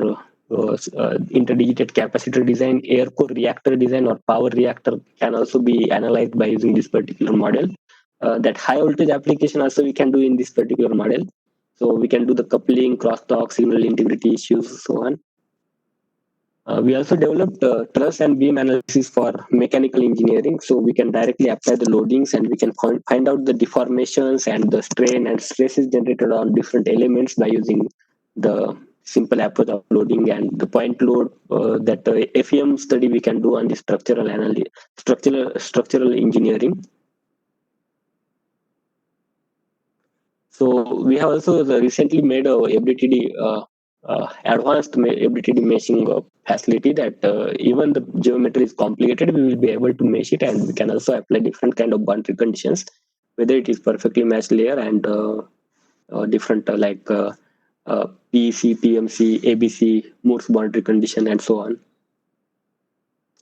Speaker 2: interdigited capacitor design, air core reactor design or power reactor can also be analyzed by using this particular model. That high voltage application also we can do in this particular model. So we can do the coupling, crosstalk, signal integrity issues, so on. We also developed truss and beam analysis for mechanical engineering. So we can directly apply the loadings and we can find out the deformations and the strain and stresses generated on different elements by using the simple approach of loading and the point load that FEM study we can do on the structural engineering. So we have also recently made a FDTD advanced FDTD meshing facility that even the geometry is complicated, we will be able to mesh it, and we can also apply different kind of boundary conditions, whether it is perfectly matched layer and different like PEC, PMC, ABC, Moore's boundary condition, and so on.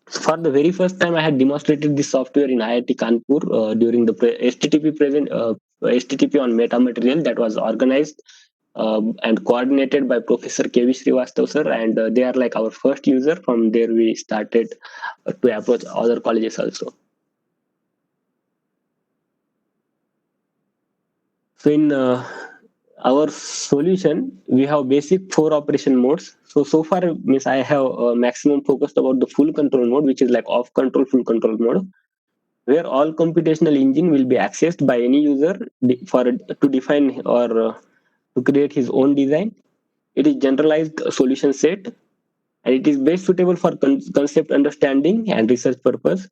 Speaker 2: So for the very first time, I had demonstrated this software in IIT Kanpur during the STTP on metamaterial that was organized and coordinated by Professor K.V. Srivastav sir, and they are like our first user. From there, we started to approach other colleges also. So in our solution, we have basic 4 operation modes. So far, means I have maximum focused about the full control mode, which is like off control, full control mode, where all computational engine will be accessed by any user to define or to create his own design. It is generalized solution set, and it is best suitable for concept understanding and research purpose.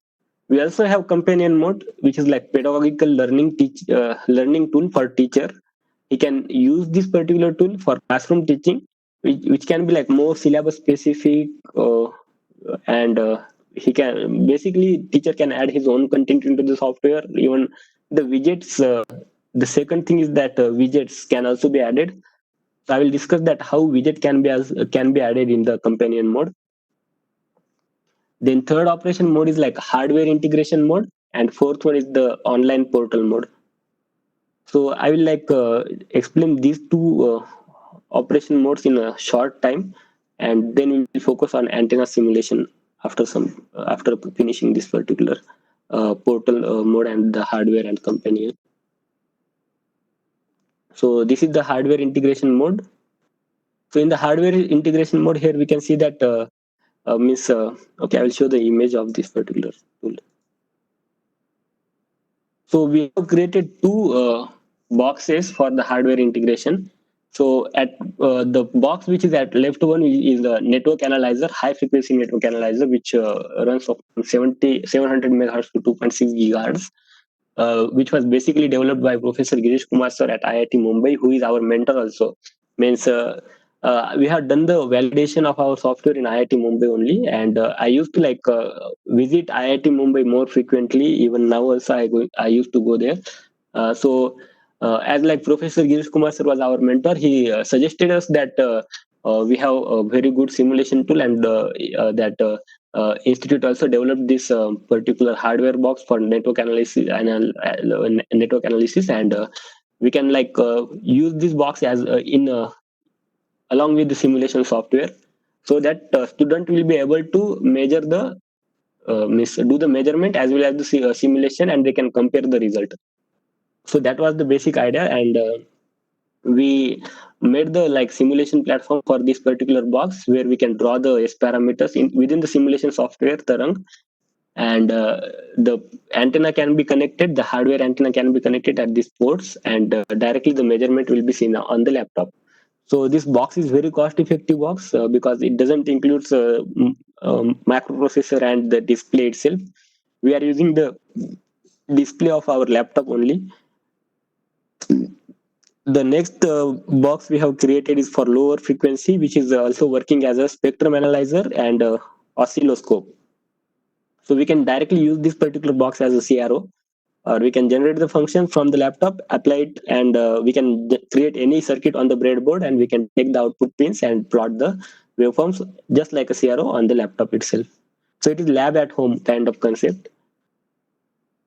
Speaker 2: We also have companion mode, which is like pedagogical learning tool for teacher. He can use this particular tool for classroom teaching, which can be like more syllabus specific, and he can basically teacher can add his own content into the software. Even the widgets. The second thing is that widgets can also be added. So I will discuss that how widget can be added in the companion mode. Then third operation mode is like hardware integration mode, and fourth one is the online portal mode. So I will like explain these two operation modes in a short time, and then we will focus on antenna simulation after finishing this particular portal mode and the hardware and companion. So this is the hardware integration mode. So in the hardware integration mode here, we can see that okay, I will show the image of this particular tool. So we have created 2 boxes for the hardware integration. So at the box which is at left one is the network analyzer, high frequency network analyzer, which runs from 700 megahertz to 2.6 gigahertz, which was basically developed by Professor Girish Kumar sir at IIT Mumbai, who is our mentor also. Means we have done the validation of our software in IIT Mumbai only, and I used to like visit IIT Mumbai more frequently. Even now also I used to go there. As like Professor Girish Kumar sir was our mentor, he suggested us that we have a very good simulation tool, and that institute also developed this particular hardware box for network analysis network analysis, and we can use this box as in along with the simulation software, so that student will be able to measure the do the measurement as well as the simulation, and they can compare the result. So that was the basic idea, and we made the simulation platform for this particular box, where we can draw the S parameters within the simulation software Tarang, and the antenna can be connected, the hardware antenna can be connected at these ports, and directly the measurement will be seen on the laptop. So this box is very cost effective box, because it doesn't include microprocessor and the display itself. We are using the display of our laptop only. The next box we have created is for lower frequency, which is also working as a spectrum analyzer and oscilloscope. So we can directly use this particular box as a CRO, or we can generate the function from the laptop, apply it, and we can create any circuit on the breadboard, and we can take the output pins and plot the waveforms just like a CRO on the laptop itself. So it is lab at home kind of concept.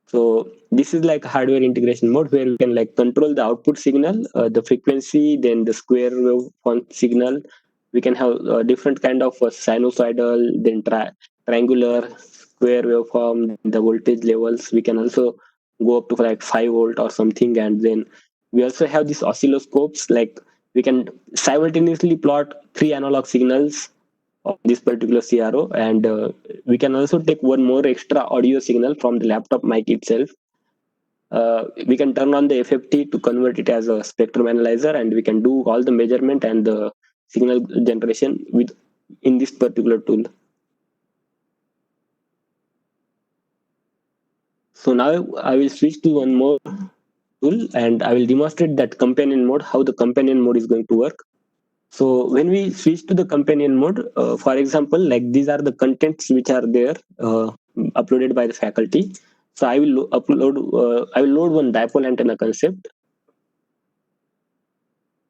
Speaker 2: So this is like hardware integration mode, where we can control the output signal, the frequency, then the square wave signal. We can have different kind of sinusoidal, then triangular, square waveform, the voltage levels. We can also go up to 5 volt or something, and then we also have these oscilloscopes. We can simultaneously plot 3 analog signals of this particular CRO, and we can also take one more extra audio signal from the laptop mic itself. We can turn on the FFT to convert it as a spectrum analyzer, and we can do all the measurement and the signal generation in this particular tool. So now I will switch to one more tool, and I will demonstrate that companion mode, how the companion mode is going to work. So when we switch to the companion mode, for example, these are the contents which are there uploaded by the faculty. So I will I will load one dipole antenna concept.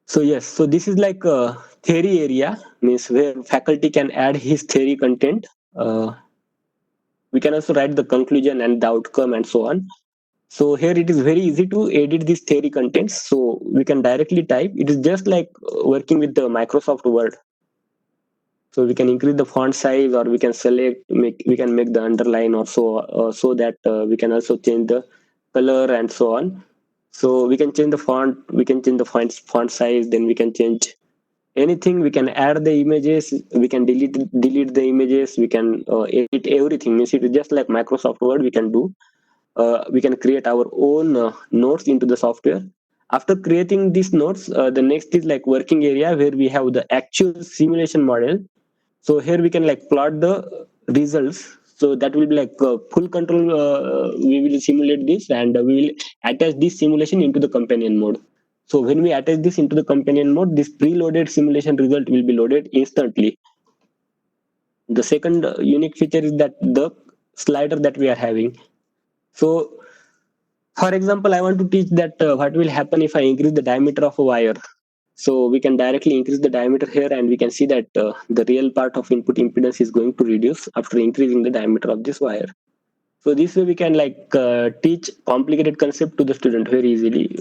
Speaker 2: So yes, so this is like a theory area, means where faculty can add his theory content. We can also write the conclusion and the outcome and so on. So here it is very easy to edit these theory contents. So we can directly type. It is just like working with the Microsoft Word. So we can increase the font size, or we can we can make the underline, or so that we can also change the color and so on. So we can change the font, we can change the font size, then we can change anything. We can add the images, we can delete the images, we can edit everything. Means it is just like Microsoft Word. We can do. We can create our own notes into the software. After creating these notes, the next is like working area, where we have the actual simulation model. So here we can plot the results. So that will be full control. We will simulate this, and we will attach this simulation into the companion mode. So when we attach this into the companion mode, this preloaded simulation result will be loaded instantly. The second unique feature is that the slider that we are having. So for example, I want to teach that what will happen if I increase the diameter of a wire. So we can directly increase the diameter here, and we can see that the real part of input impedance is going to reduce after increasing the diameter of this wire. So this way we can teach complicated concept to the student very easily.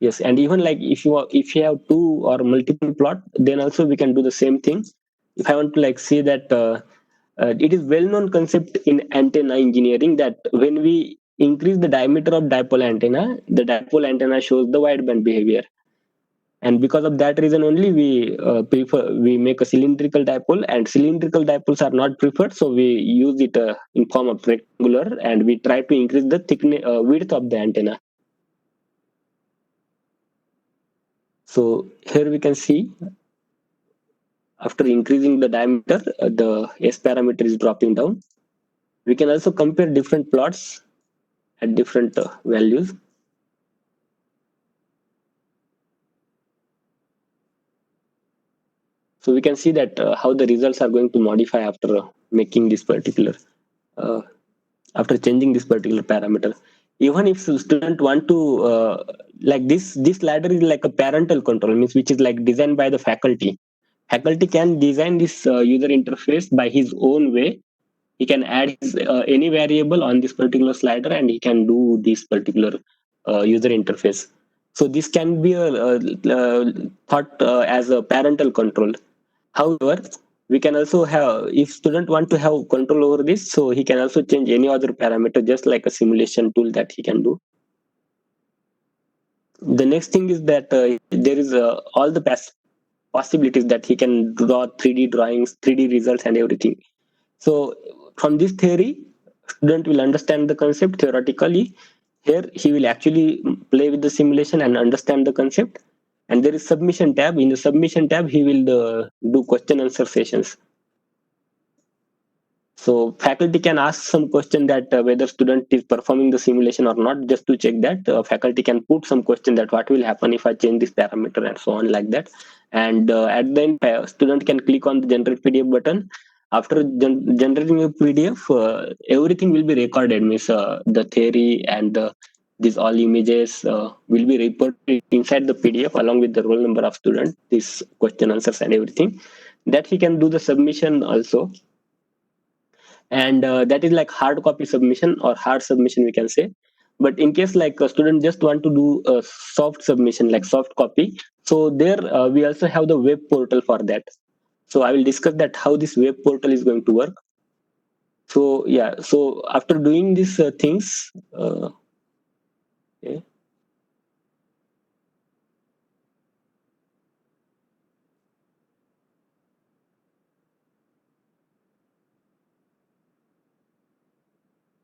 Speaker 2: Yes, and even if you have two or multiple plot, then also we can do the same thing. If I want to see that it is well-known concept in antenna engineering that when we increase the diameter of dipole antenna, the dipole antenna shows the wideband behavior. And because of that reason only, we make a cylindrical dipole, and cylindrical dipoles are not preferred, so we use it in form of rectangular, and we try to increase the thickness width of the antenna. So here we can see, after increasing the diameter, the S parameter is dropping down. We can also compare different plots at different values. So we can see that how the results are going to modify after making this particular, after changing this particular parameter. Even if student want to this ladder is like a parental control, means which is designed by the faculty. Faculty can design this user interface by his own way. He can add any variable on this particular slider, and he can do this particular user interface. So this can be thought as a parental control. However, we can also have, if student want to have control over this, so he can also change any other parameter, just like a simulation tool that he can do. The next thing is that there is all the possibilities that he can draw 3D drawings, 3D results, and everything. So from this theory, student will understand the concept theoretically. Here he will actually play with the simulation and understand the concept. And there is submission tab. In the submission tab, he will do question answer sessions. So faculty can ask some question that whether student is performing the simulation or not. Just to check that, faculty can put some question that what will happen if I change this parameter and so on, like that. And at the end, student can click on the generate PDF button. After generating a PDF, everything will be recorded. Means the theory and these all images will be reported inside the PDF along with the roll number of student, this question answers and everything. That he can do the submission also. And that is like hard copy submission or hard submission, we can say. But in case like a student just want to do a soft submission, like soft copy, so there we also have the web portal for that. So I will discuss that how this web portal is going to work. So yeah, so after doing these things, okay.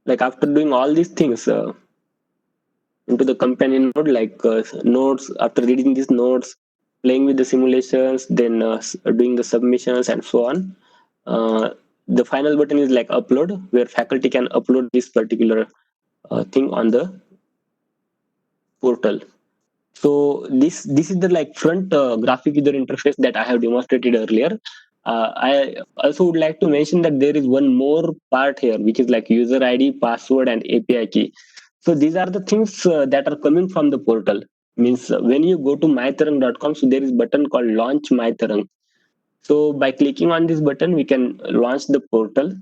Speaker 2: Like after doing all these things into the companion node, like nodes, after reading these nodes, playing with the simulations, then doing the submissions and so on, the final button is like upload, where faculty can upload this particular thing on the portal. So this is the like front graphic user interface that I have demonstrated earlier. I also would like to mention that there is one more part here, which is like user ID, password, and API key. So these are the things that are coming from the portal. Means when you go to mytharang.com, so there is button called launch mytharang. So by clicking on this button, we can launch the portal.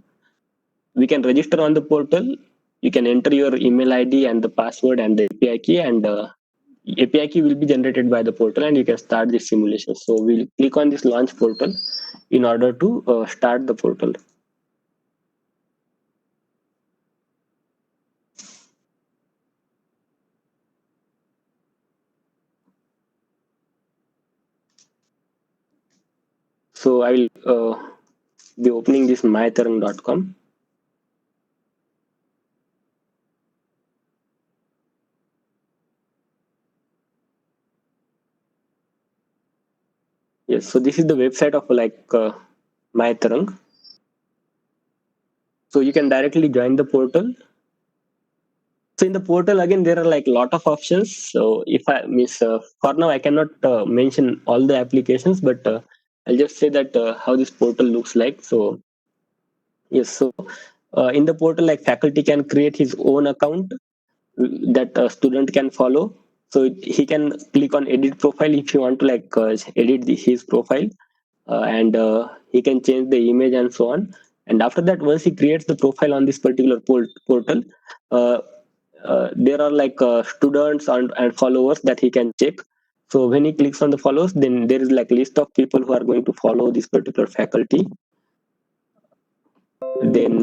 Speaker 2: We can register on the portal. You can enter your email ID and the password and the API key, and API key will be generated by the portal, and you can start this simulation. So we'll click on this launch portal in order to start the portal. So I will be opening this mytharang.com. Yes, so this is the website of like mytharang. So you can directly join the portal. So in the portal again, there are like a lot of options. So if I miss for now, I cannot mention all the applications, but I'll just say that how this portal looks like. So yes, so in the portal, like faculty can create his own account that a student can follow. So he can click on edit profile if you want to like edit his profile, and he can change the image and so on. And after that, once he creates the profile on this particular portal, uh, there are like students and followers that he can check. So when he clicks on the follows, then there is like list of people who are going to follow this particular faculty. Then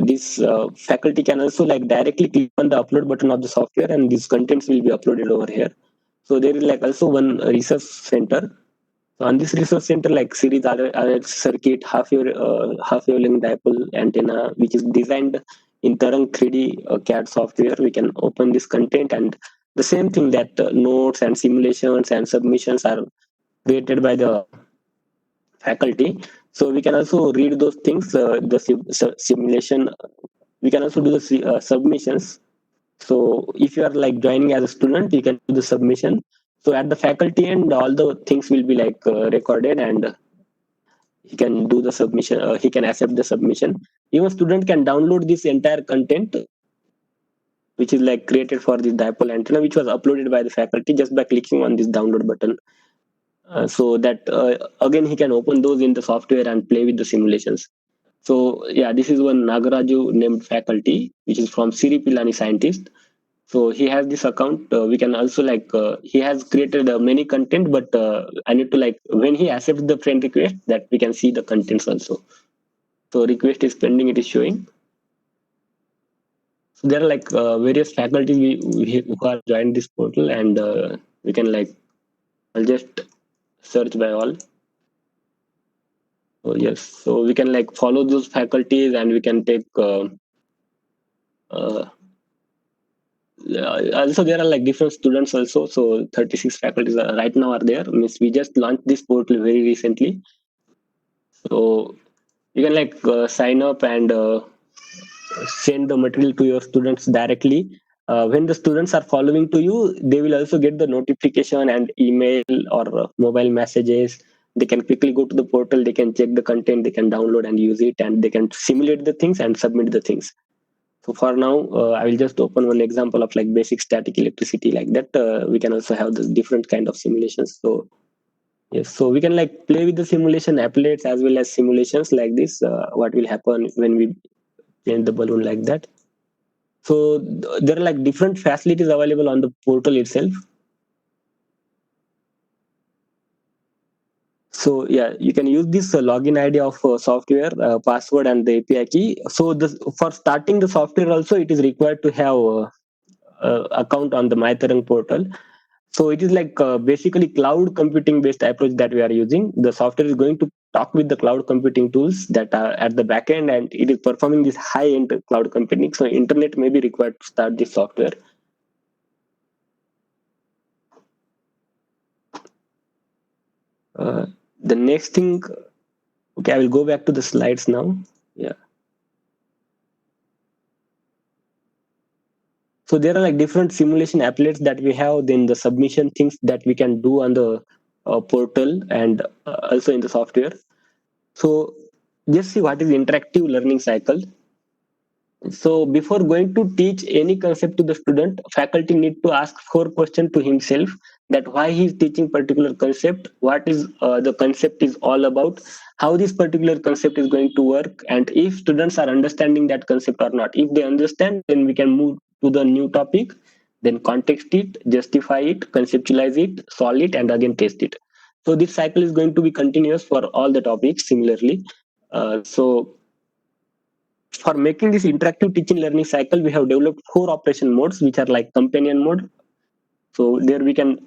Speaker 2: this faculty can also like directly click on the upload button of the software, and these contents will be uploaded over here. So there is like also one research center. So on this research center, like series RF circuit, half wavelength dipole antenna, which is designed in Tarang 3D CAD software, we can open this content, and the same thing that notes and simulations and submissions are created by the faculty. So we can also read those things, the simulation. We can also do the submissions. So if you are like joining as a student, you can do the submission. So at the faculty end, all the things will be like recorded, and he can do the submission. He can accept the submission. Even student can download this entire content, which is like created for this dipole antenna, which was uploaded by the faculty just by clicking on this download button. so that again he can open those in the software and play with the simulations. So yeah, this is one Nagaraju named faculty, which is from Siri Pilani scientist. So he has this account. We can also he has created many content, but I need to when he accepts the friend request, that we can see the contents also. So request is pending. It is showing. So there are various faculties who are joined this portal, and we can I'll just search by all. So yes, so we can follow those faculties, and we can take. Uh, Also, there are different students also. So 36 faculties right now are there. Means we just launched this portal very recently. So you can sign up and send the material to your students directly. When the students are following to you, they will also get the notification and email or mobile messages. They can quickly go to the portal, they can check the content, they can download and use it, and they can simulate the things and submit the things. So for now, I will just open one example of basic static electricity like that. We can also have the different kind of simulations. So yes, so we can play with the simulation applets as well as simulations like this. What will happen when we change the balloon like that? So there are different facilities available on the portal itself. So yeah, you can use this login ID of software, password, and the API key. So for starting the software also, it is required to have account on the MyTarang portal. So it is basically cloud computing based approach that we are using. The software is going to talk with the cloud computing tools that are at the back end, and it is performing this high end cloud computing. So internet may be required to start this software. The next thing, okay, I will go back to the slides now. Yeah. So there are different simulation applets that we have, then the submission things that we can do on the portal and also in the software. So just see what is interactive learning cycle. So before going to teach any concept to the student, faculty need to ask 4 questions to himself: that why he is teaching particular concept, what is the concept is all about, how this particular concept is going to work, and if students are understanding that concept or not. If they understand, then we can move to the new topic, then context it, justify it, conceptualize it, solve it, and again test it. So this cycle is going to be continuous for all the topics similarly. So for making this interactive teaching learning cycle, we have developed 4 operation modes, which are companion mode. So there we can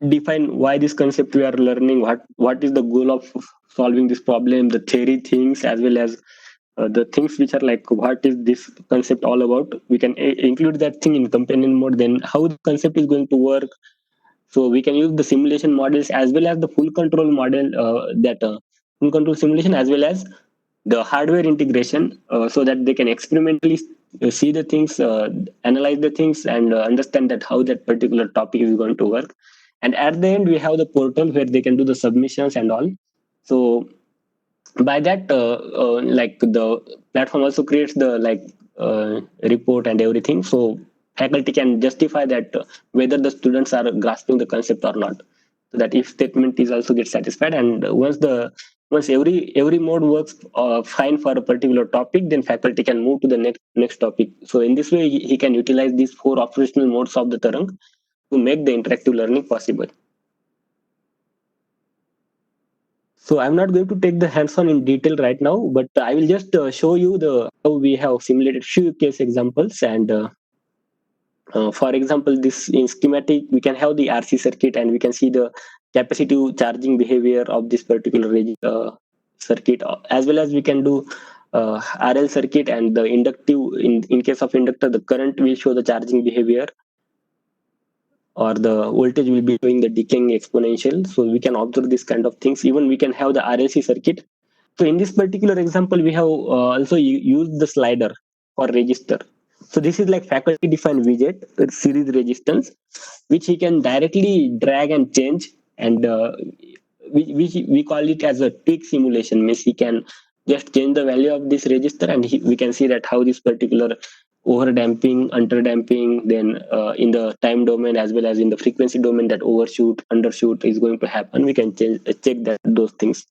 Speaker 2: define why this concept we are learning, what is the goal of solving this problem, the theory things, as well as the things which are what is this concept all about. We can include that thing in companion mode. Then how the concept is going to work. So we can use the simulation models as well as the full control model, that full control simulation, as well as the hardware integration, so that they can experimentally see the things, analyze the things, and understand that how that particular topic is going to work. And at the end, we have the portal where they can do the submissions and all. So by that, the platform also creates the report and everything. So faculty can justify that whether the students are grasping the concept or not. So that if statement is also get satisfied, and once every mode works fine for a particular topic, then faculty can move to the next topic. So in this way, he can utilize these 4 operational modes of the Tarang to make the interactive learning possible. So I'm not going to take the hands-on in detail right now, but I will just show you the how we have simulated few case examples. And for example, this in schematic, we can have the RC circuit, and we can see the capacitive charging behavior of this particular circuit, as well as we can do RL circuit and the inductive. In case of inductor, the current will show the charging behavior, or the voltage will be showing the decaying exponential. So we can observe this kind of things. Even we can have the RLC circuit. So in this particular example, we have also used the slider for register. So this is faculty defined widget with series resistance, which he can directly drag and change. And we call it as a tweak simulation. Means he can just change the value of this register, and we can see that how this particular over damping, under damping, then in the time domain as well as in the frequency domain, that overshoot, undershoot is going to happen. We can check that those things.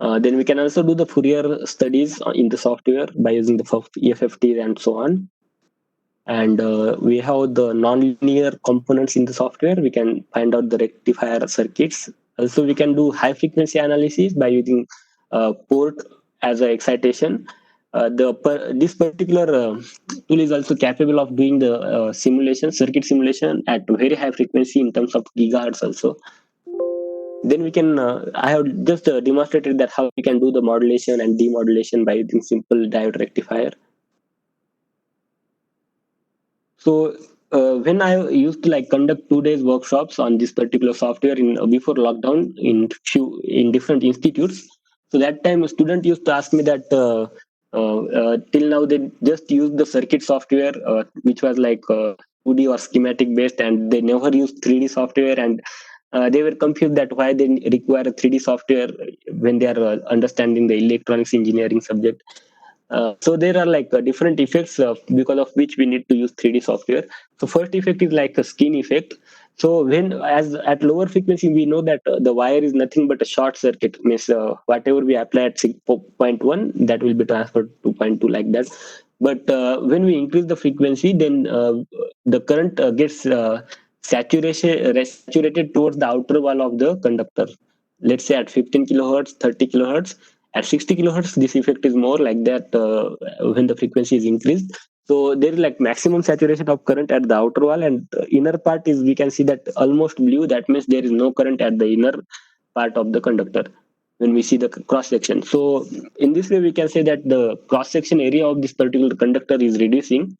Speaker 2: Then we can also do the Fourier studies in the software by using the EFFT and so on. And we have the nonlinear components in the software. We can find out the rectifier circuits. Also, we can do high frequency analysis by using port as an excitation. This particular tool is also capable of doing the circuit simulation at very high frequency in terms of gigahertz also. Then we can, I have just demonstrated that how we can do the modulation and demodulation by using simple diode rectifier. So when I used to like conduct 2 days workshops on this particular software in before lockdown in different institutes, so that time a student used to ask me that till now they just used the circuit software which was like 2D or schematic based, and they never used 3D software, and they were confused that why they require a 3D software when they are understanding the electronics engineering subject. So there are like different effects because of which we need to use 3D software. So first effect is like a skin effect. So when as at lower frequency, we know that the wire is nothing but a short circuit. Means whatever we apply at 0.1, that will be transferred to 0.2 like that. But when we increase the frequency, then the current gets saturated towards the outer wall of the conductor. Let's say at 15 kilohertz, 30 kilohertz. At 60 kilohertz, this effect is more like that when the frequency is increased. So there is like maximum saturation of current at the outer wall, and inner part is, we can see that almost blue. That means there is no current at the inner part of the conductor when we see the cross section. So in this way, we can say that the cross section area of this particular conductor is reducing.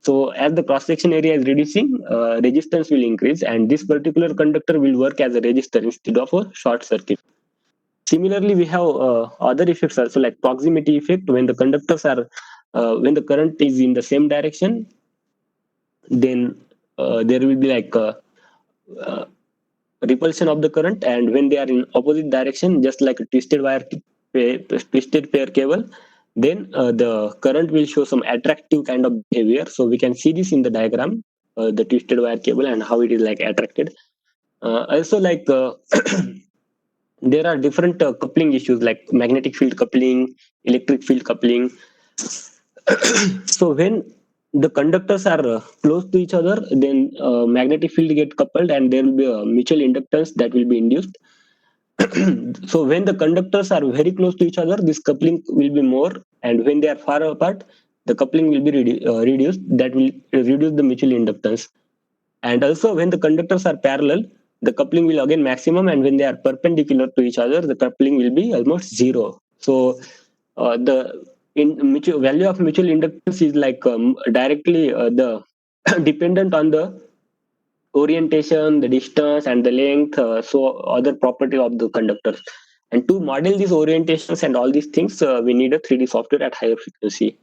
Speaker 2: So as the cross section area is reducing, resistance will increase, and this particular conductor will work as a resistor instead of a short circuit. Similarly, we have other effects also, like proximity effect. When the conductors are, when the current is in the same direction, then there will be like uh, repulsion of the current, and when they are in opposite direction, just like a twisted pair cable, then the current will show some attractive kind of behavior. So we can see this in the diagram, the twisted wire cable and how it is like attracted. Also, like there are different coupling issues like magnetic field coupling, electric field coupling. So when the conductors are close to each other, then magnetic field get coupled, and there will be a mutual inductance that will be induced. So when the conductors are very close to each other, this coupling will be more, and when they are far apart, the coupling will be reduced. That will reduce the mutual inductance. And also when the conductors are parallel, the coupling will again maximum, and when they are perpendicular to each other, the coupling will be almost zero. So the value of mutual inductance is like directly the dependent on the orientation, the distance, and the length. So other property of the conductors. And to model these orientations and all these things, we need a 3D software at higher frequency.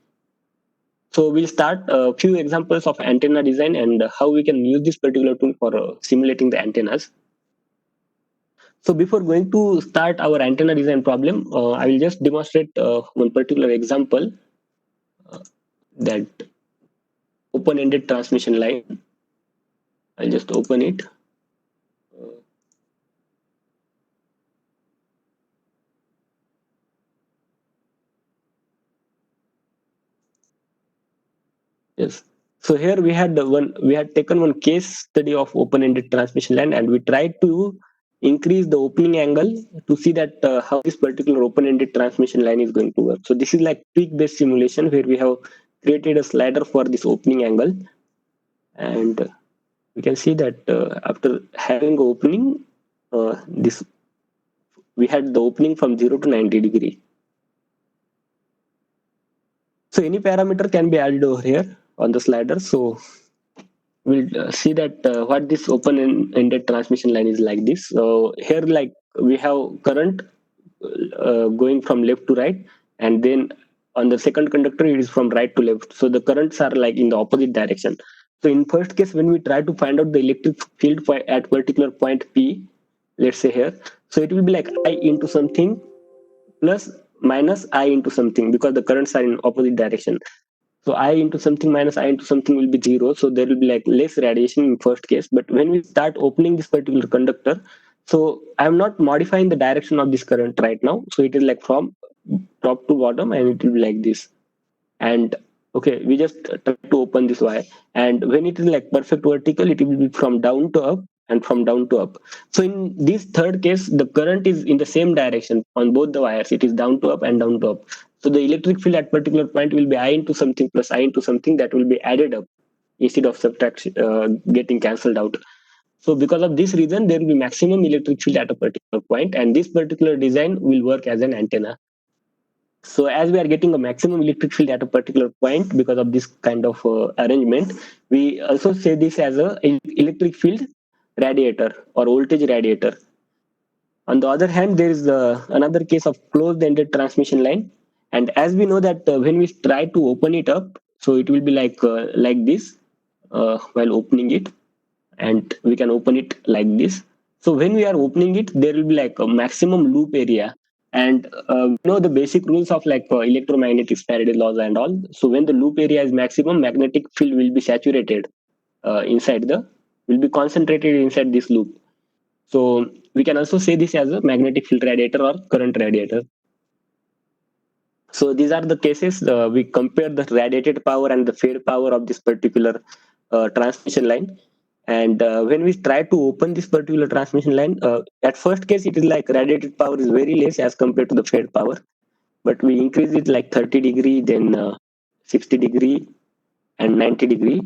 Speaker 2: So we'll start a few examples of antenna design and how we can use this particular tool for simulating the antennas. So before going to start our antenna design problem, I will just demonstrate one particular example, that open-ended transmission line. I'll just open it. Yes. So here we had taken one case study of open-ended transmission line, and we tried to increase the opening angle to see that how this particular open-ended transmission line is going to work. So this is like tweak-based simulation where we have created a slider for this opening angle, and we can see that after having opening, this we had the opening from 0 to 90 degree. So any parameter can be added over here on the slider. So we'll see that what this open-ended transmission line is like this. So here, like we have current going from left to right, and then on the second conductor it is from right to left. So the currents are like in the opposite direction. So in first case, when we try to find out the electric field at particular point P, let's say here, so it will be like I into something plus minus I into something, because the currents are in opposite direction. So I into something minus I into something will be 0. So there will be like less radiation in first case. But when we start opening this particular conductor, so I'm not modifying the direction of this current right now. So it is like from top to bottom, and it will be like this. And okay, we just try to open this wire, and when it is like perfect vertical, it will be from down to up and from down to up. So in this third case, the current is in the same direction on both the wires. It is down to up and down to up. So the electric field at particular point will be I into something plus I into something, that will be added up instead of subtraction, getting cancelled out. So because of this reason, there will be maximum electric field at a particular point, and this particular design will work as an antenna. So as we are getting a maximum electric field at a particular point because of this kind of arrangement, we also say this as a electric field radiator or voltage radiator. On the other hand, there is another case of closed-ended transmission line. And as we know that when we try to open it up, so it will be like this while opening it, and we can open it like this. So when we are opening it, there will be like a maximum loop area. And we know the basic rules of like electromagnetic Faraday laws and all. So when the loop area is maximum, magnetic field will be saturated will be concentrated inside this loop. So we can also say this as a magnetic field radiator or current radiator. So these are the cases we compare the radiated power and the fade power of this particular transmission line. And when we try to open this particular transmission line, at first case it is like radiated power is very less as compared to the fade power, but we increase it like 30 degree, then 60 degree and 90 degree.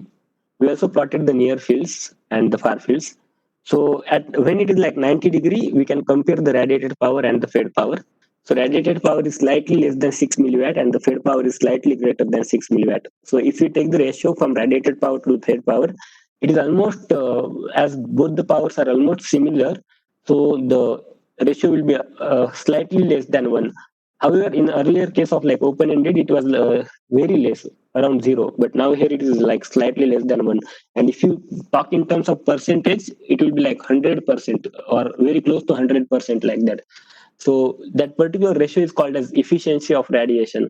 Speaker 2: We also plotted the near fields and the far fields. So at when it is like 90 degree, we can compare the radiated power and the fade power. So radiated power is slightly less than 6 milliwatt and the fade power is slightly greater than 6 milliwatt. So if we take the ratio from radiated power to fade power, it is almost as both the powers are almost similar. So the ratio will be slightly less than 1. However, in earlier case of like open-ended, it was very less, around 0. But now here it is like slightly less than 1. And if you talk in terms of percentage, it will be like 100% or very close to 100% like that. So that particular ratio is called as efficiency of radiation.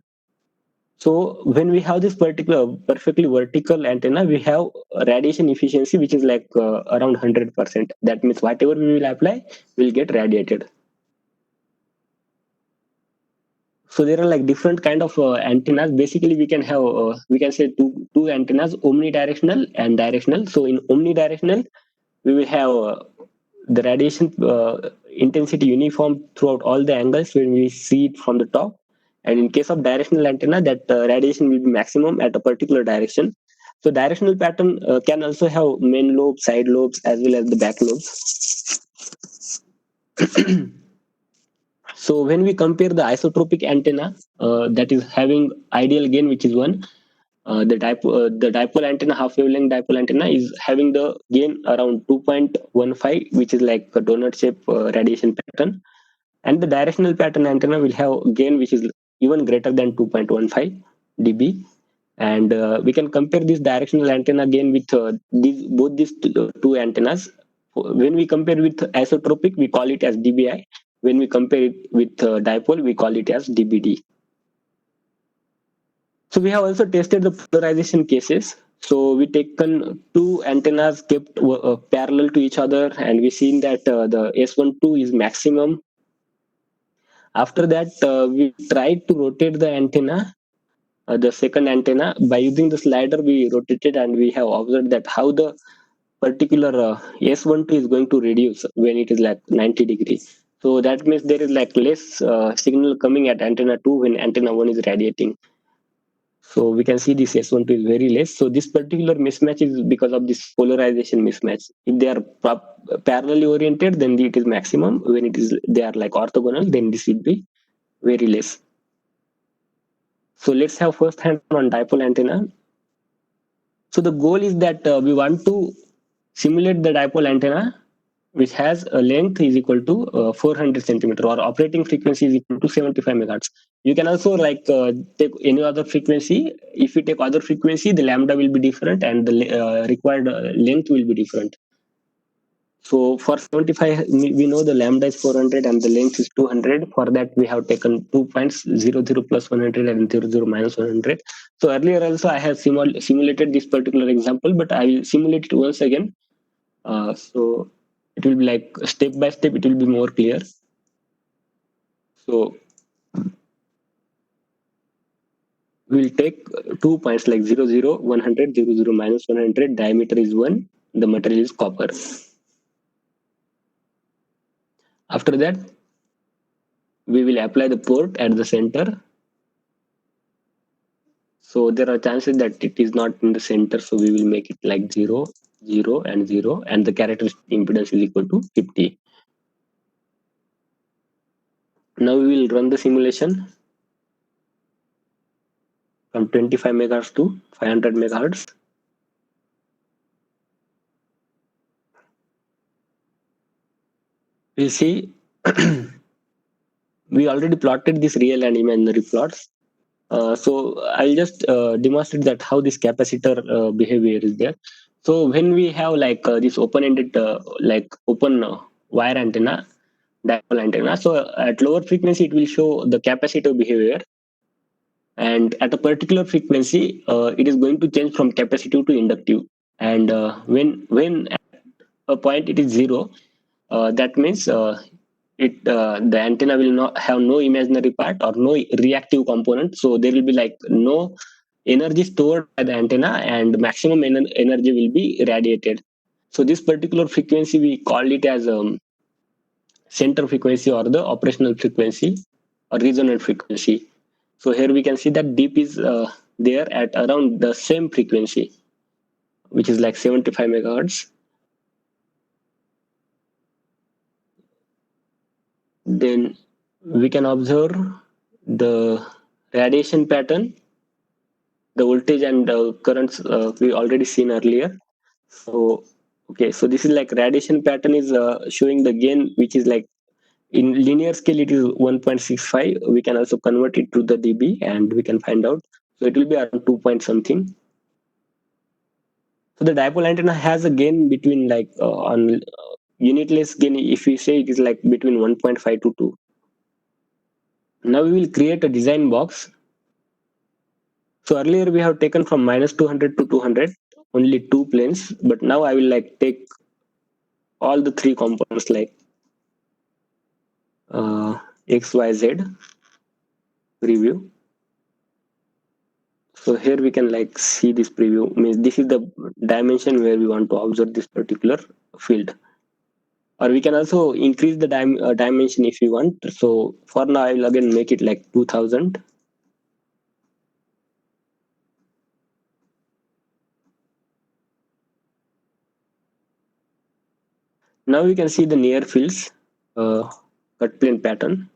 Speaker 2: So when we have this particular perfectly vertical antenna, we have radiation efficiency which is like around 100%. That means whatever we will apply will get radiated. So there are like different kind of antennas. Basically, we can have we can say two antennas, omnidirectional and directional. So in omnidirectional, we will have the radiation intensity uniform throughout all the angles when we see it from the top. And in case of directional antenna, that radiation will be maximum at a particular direction. So directional pattern can also have main lobe, side lobes, as well as the back lobes. So when we compare the isotropic antenna that is having ideal gain, which is 1, the dipole antenna, half wavelength dipole antenna, is having the gain around 2.15, which is like a donut shape radiation pattern. And the directional pattern antenna will have gain which is even greater than 2.15 dB. And we can compare this directional antenna gain with both these two antennas. When we compare with isotropic, we call it as dBi. When we compare it with dipole, we call it as dBd. So we have also tested the polarization cases. So we taken two antennas kept parallel to each other, and we seen that the S12 is maximum. After that, we tried to rotate the antenna, the second antenna, by using the slider. We rotated, and we have observed that how the particular S12 is going to reduce when it is like 90 degrees. So that means there is like less signal coming at antenna 2 when antenna 1 is radiating. So we can see this S12 is very less. So this particular mismatch is because of this polarization mismatch. If they are parallelly oriented, then it is maximum. When it is they are like orthogonal, then this will be very less. So let's have first hand on dipole antenna. So the goal is that we want to simulate the dipole antenna which has a length is equal to 400 centimeter, or operating frequency is equal to 75 megahertz. You can also like take any other frequency. If you take other frequency, the lambda will be different and the required length will be different. So for 75, we know the lambda is 400 and the length is 200. For that, we have taken 2 points, 0, 0 plus 100 and 0, 0 minus 100. So earlier also I have simulated this particular example, but I will simulate it once again. So it will be like step by step, it will be more clear. So we'll take 2 points like 0, 0, 100, 0, 0 minus 100. Diameter is 1. The material is copper. After that, we will apply the port at the center. So there are chances that it is not in the center. So we will make it like 0, 0 and 0. And the characteristic impedance is equal to 50. Now we will run the simulation from 25 megahertz to 500 megahertz. We'll see. We already plotted this real and imaginary plots. So I'll just demonstrate that how this capacitor behavior is there. So when we have like this open-ended like open wire antenna, dipole antenna, so at lower frequency it will show the capacitor behavior, and at a particular frequency it is going to change from capacitive to inductive. And when at a point it is 0, that means the antenna will not have no imaginary part or no reactive component, so there will be like no energy stored by the antenna and maximum energy will be radiated. So this particular frequency we call it as center frequency or the operational frequency or resonant frequency. So here we can see that deep is there at around the same frequency, which is like 75 megahertz. Then we can observe the radiation pattern, the voltage and currents we already seen earlier. So okay, so this is like radiation pattern is showing the gain, which is like in linear scale it is 1.65. We can also convert it to the dB and we can find out. So it will be around 2 point something. So the dipole antenna has a gain between like on unitless gain, if we say it is like between 1.5 to 2. Now we will create a design box. So earlier we have taken from minus 200 to 200, only 2 planes, but now I will like take all the 3 components like X, Y, Z preview. So here we can like see this preview, means this is the dimension where we want to observe this particular field. Or we can also increase the dimension if you want. So for now, I will again make it like 2000. Now we can see the near fields cut plane pattern.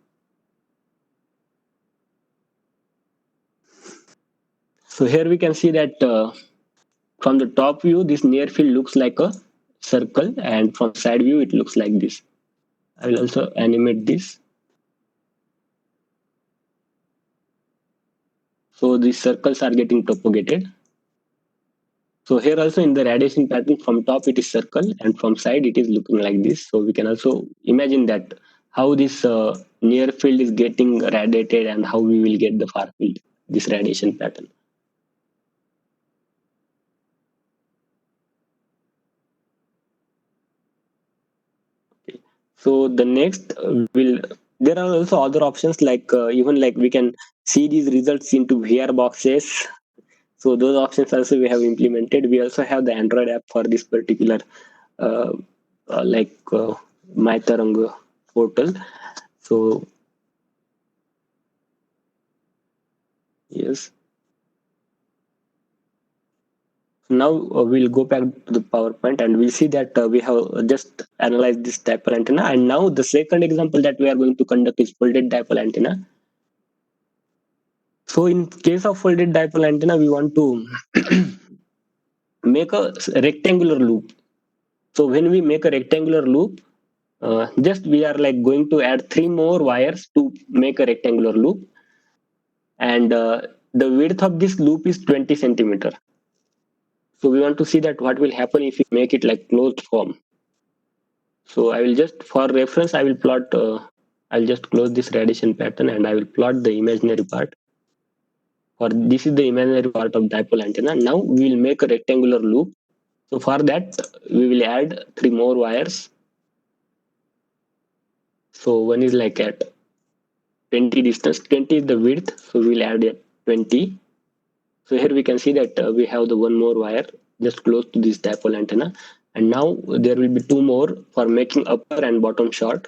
Speaker 2: So here we can see that from the top view, this near field looks like a circle, and from side view, it looks like this. I will also animate this. So these circles are getting propagated. So here also in the radiation pattern, from top it is circle and from side it is looking like this. So we can also imagine that how this near field is getting radiated and how we will get the far field, this radiation pattern. Okay. So the next there are also other options like even like we can see these results into VR boxes. So those options also we have implemented. We also have the Android app for this particular like My Tarang portal. So yes. Now we'll go back to the PowerPoint and we'll see that we have just analyzed this dipole antenna. And now the second example that we are going to conduct is folded dipole antenna. So in case of folded dipole antenna, we want to make a rectangular loop. So when we make a rectangular loop, just we are like going to add 3 more wires to make a rectangular loop. And the width of this loop is 20 centimeter. So we want to see that what will happen if we make it like closed form. So I will just, for reference, I will plot, I'll just close this radiation pattern and I will plot the imaginary part. For this is the imaginary part of dipole antenna. Now we will make a rectangular loop. So for that, we will add 3 more wires. So one is like at 20 distance, 20 is the width. So we'll add at 20. So here we can see that we have the one more wire just close to this dipole antenna. And now there will be 2 more for making upper and bottom short.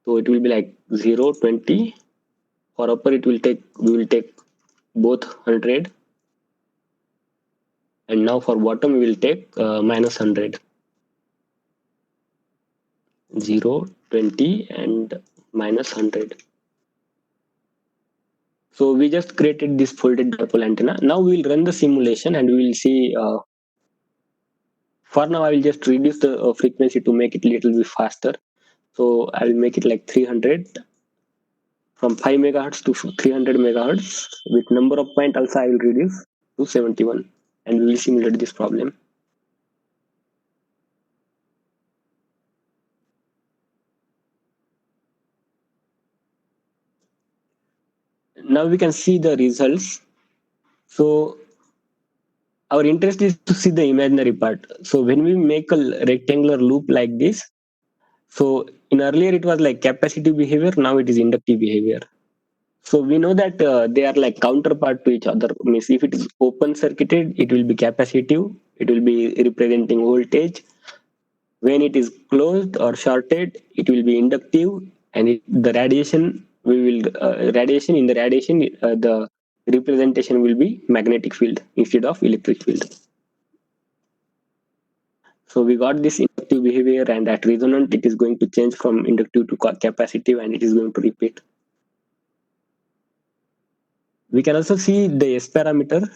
Speaker 2: So it will be like 0, 20. For upper, we will take both 100. And now for bottom, we will take minus 100. 0, 20, and minus 100. So we just created this folded dipole antenna. Now we will run the simulation and we will see. For now, I will just reduce the frequency to make it a little bit faster. So I will make it like 300, from 5 megahertz to 300 megahertz. With number of point also I will reduce to 71, and we will simulate this problem. Now we can see the results. So our interest is to see the imaginary part. So when we make a rectangular loop like this, so in earlier it was like capacitive behavior, now it is inductive behavior. So we know that they are like counterpart to each other. Means if it is open circuited, it will be capacitive. It will be representing voltage. When it is closed or shorted, it will be inductive, and the radiation radiation in the radiation, the representation will be magnetic field instead of electric field. So we got this inductive behavior, and at resonant, it is going to change from inductive to capacitive, and it is going to repeat. We can also see the S parameter.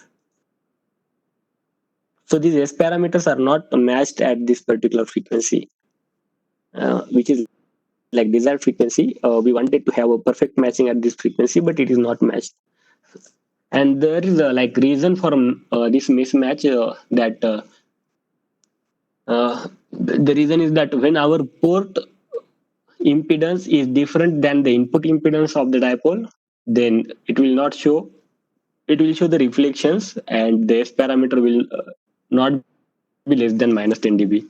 Speaker 2: So these S parameters are not matched at this particular frequency, which is like desired frequency. We wanted to have a perfect matching at this frequency, but it is not matched. And there is a like reason for this mismatch, that the reason is that when our port impedance is different than the input impedance of the dipole, then it will not show. It will show the reflections, and the S parameter will not be less than minus 10 dB.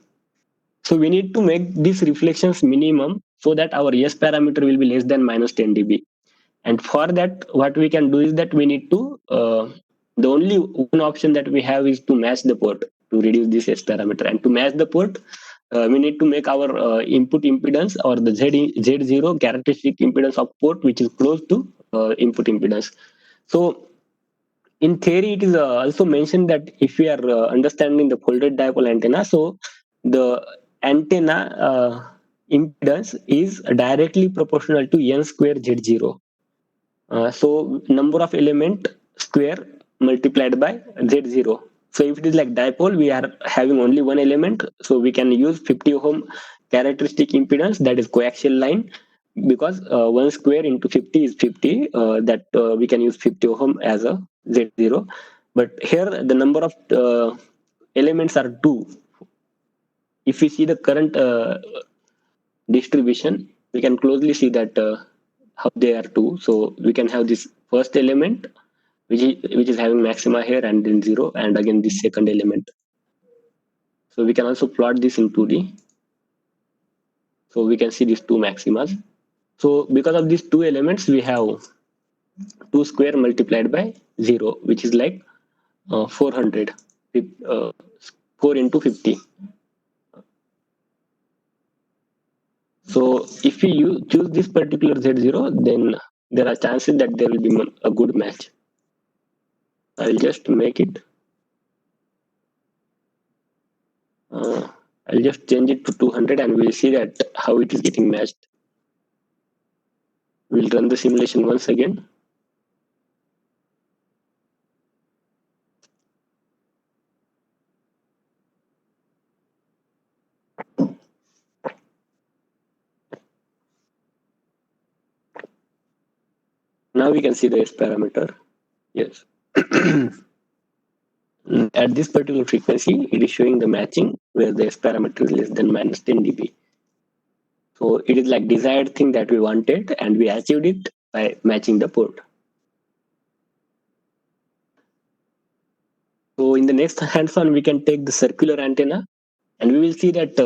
Speaker 2: So we need to make these reflections minimum so that our S parameter will be less than minus 10 dB. And for that, what we can do is that we need to, the only one option that we have is to match the port to reduce this S parameter. And to match the port, we need to make our input impedance or the Z0 characteristic impedance of port, which is close to input impedance. So in theory, it is also mentioned that if we are understanding the folded dipole antenna, so the antenna impedance is directly proportional to n square Z0. So number of element square multiplied by Z0. So if it is like dipole, we are having only one element. So we can use 50 ohm characteristic impedance, that is coaxial line, because 1 square into 50 is 50. That we can use 50 ohm as a Z0. But here the number of elements are 2. If we see the current distribution, we can closely see that how they are 2. So we can have this first element, which is having maxima here, and then 0, and again this second element. So we can also plot this in 2D. So we can see these 2 maximas. So because of these 2 elements, we have 2 square multiplied by 0, which is like 400, 4 into 50. So if we choose this particular Z0, then there are chances that there will be a good match. I'll just make it. I'll just change it to 200, and we'll see that how it is getting matched. We'll run the simulation once again. Now we can see the S parameter. Yes. At this particular frequency, it is showing the matching where the S parameter is less than minus 10 dB. So it is like desired thing that we wanted, and we achieved it by matching the port. So in the next hands-on, we can take the circular antenna, and we will see that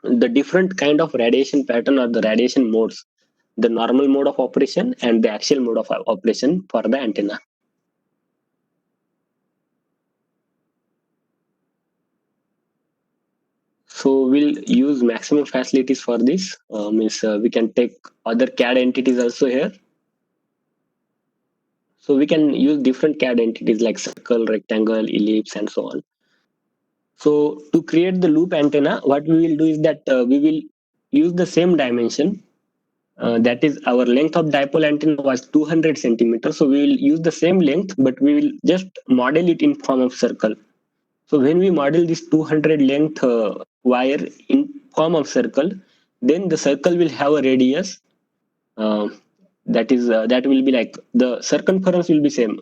Speaker 2: the different kind of radiation pattern or the radiation modes, the normal mode of operation and the axial mode of operation for the antenna. So we'll use maximum facilities for this. Means we can take other CAD entities also here. So we can use different CAD entities like circle, rectangle, ellipse, and so on. So to create the loop antenna, what we will do is that we will use the same dimension. That is, our length of dipole antenna was 200 centimeters. So we will use the same length, but we will just model it in form of circle. So when we model this 200 length wire in form of circle, then the circle will have a radius. That will be like the circumference will be same.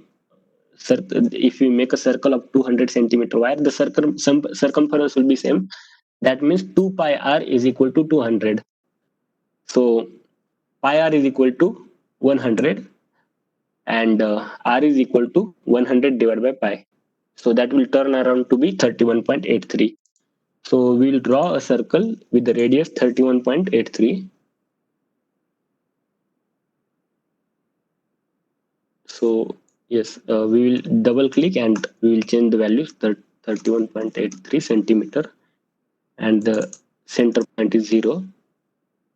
Speaker 2: If we make a circle of 200 centimeter wire, the circumference will be same. That means 2 pi r is equal to 200. So pi r is equal to 100, and r is equal to 100 divided by pi. So that will turn around to be 31.83. So we'll draw a circle with the radius 31.83. So yes, we will double click and we will change the values 31.83 centimeter, and the center point is 0.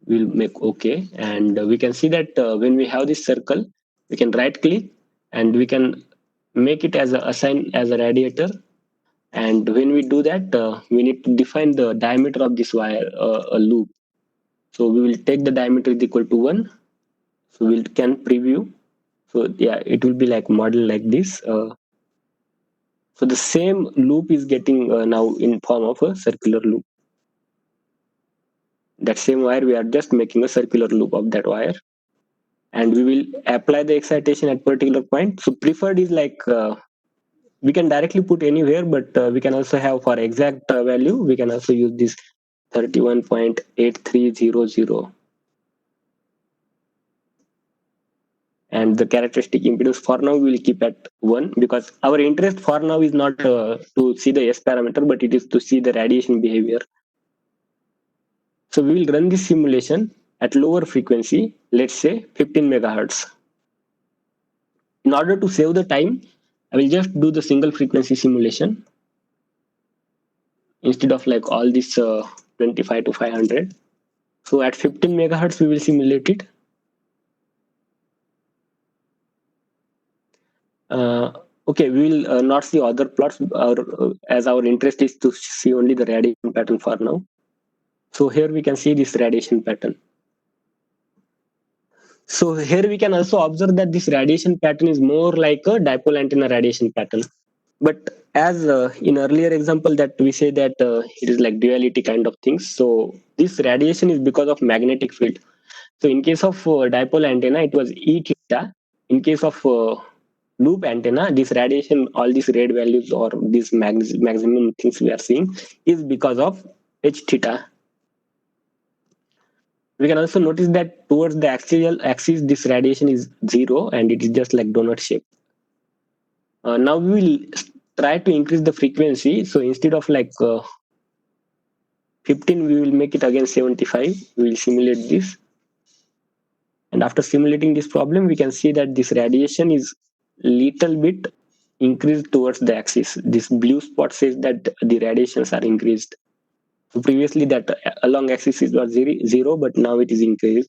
Speaker 2: We'll make OK, and we can see that when we have this circle, we can right click and we can make it as assign as a radiator. And when we do that, we need to define the diameter of this wire, a loop. So we will take the diameter is equal to 1. So we can preview. So yeah, it will be like model like this. So the same loop is getting now in form of a circular loop. That same wire, we are just making a circular loop of that wire. And we will apply the excitation at particular point. So preferred is like we can directly put anywhere, but we can also have for exact value, we can also use this 31.8300. And the characteristic impedance for now we will keep at 1, because our interest for now is not to see the S parameter, but it is to see the radiation behavior. So we will run this simulation at lower frequency, let's say 15 megahertz. In order to save the time, I will just do the single frequency simulation instead of like all this 25 to 500. So at 15 megahertz, we will simulate it. Okay, we will not see other plots, as our interest is to see only the radiation pattern for now. So here we can see this radiation pattern. So here we can also observe that this radiation pattern is more like a dipole antenna radiation pattern. But as in earlier example that we say that it is like duality kind of things. So this radiation is because of magnetic field. So in case of dipole antenna, it was E theta. In case of loop antenna, this radiation, all these red values or these maximum things we are seeing is because of H theta. We can also notice that towards the axial axis, this radiation is 0 and it is just like donut shape. Now we will try to increase the frequency. So instead of like 15, we will make it again 75. We will simulate this. And after simulating this problem, we can see that this radiation is little bit increased towards the axis. This blue spot says that the radiations are increased. So previously that along axis it was 0, but now it is increased.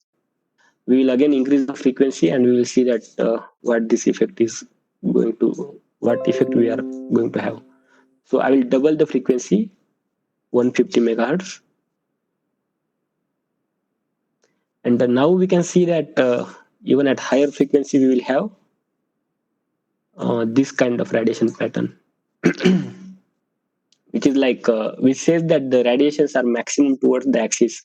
Speaker 2: We will again increase the frequency and we will see that what this effect is going to, what effect we are going to have. So I will double the frequency, 150 megahertz. And now we can see that even at higher frequency, we will have this kind of radiation pattern, which is like, which says that the radiations are maximum towards the axis.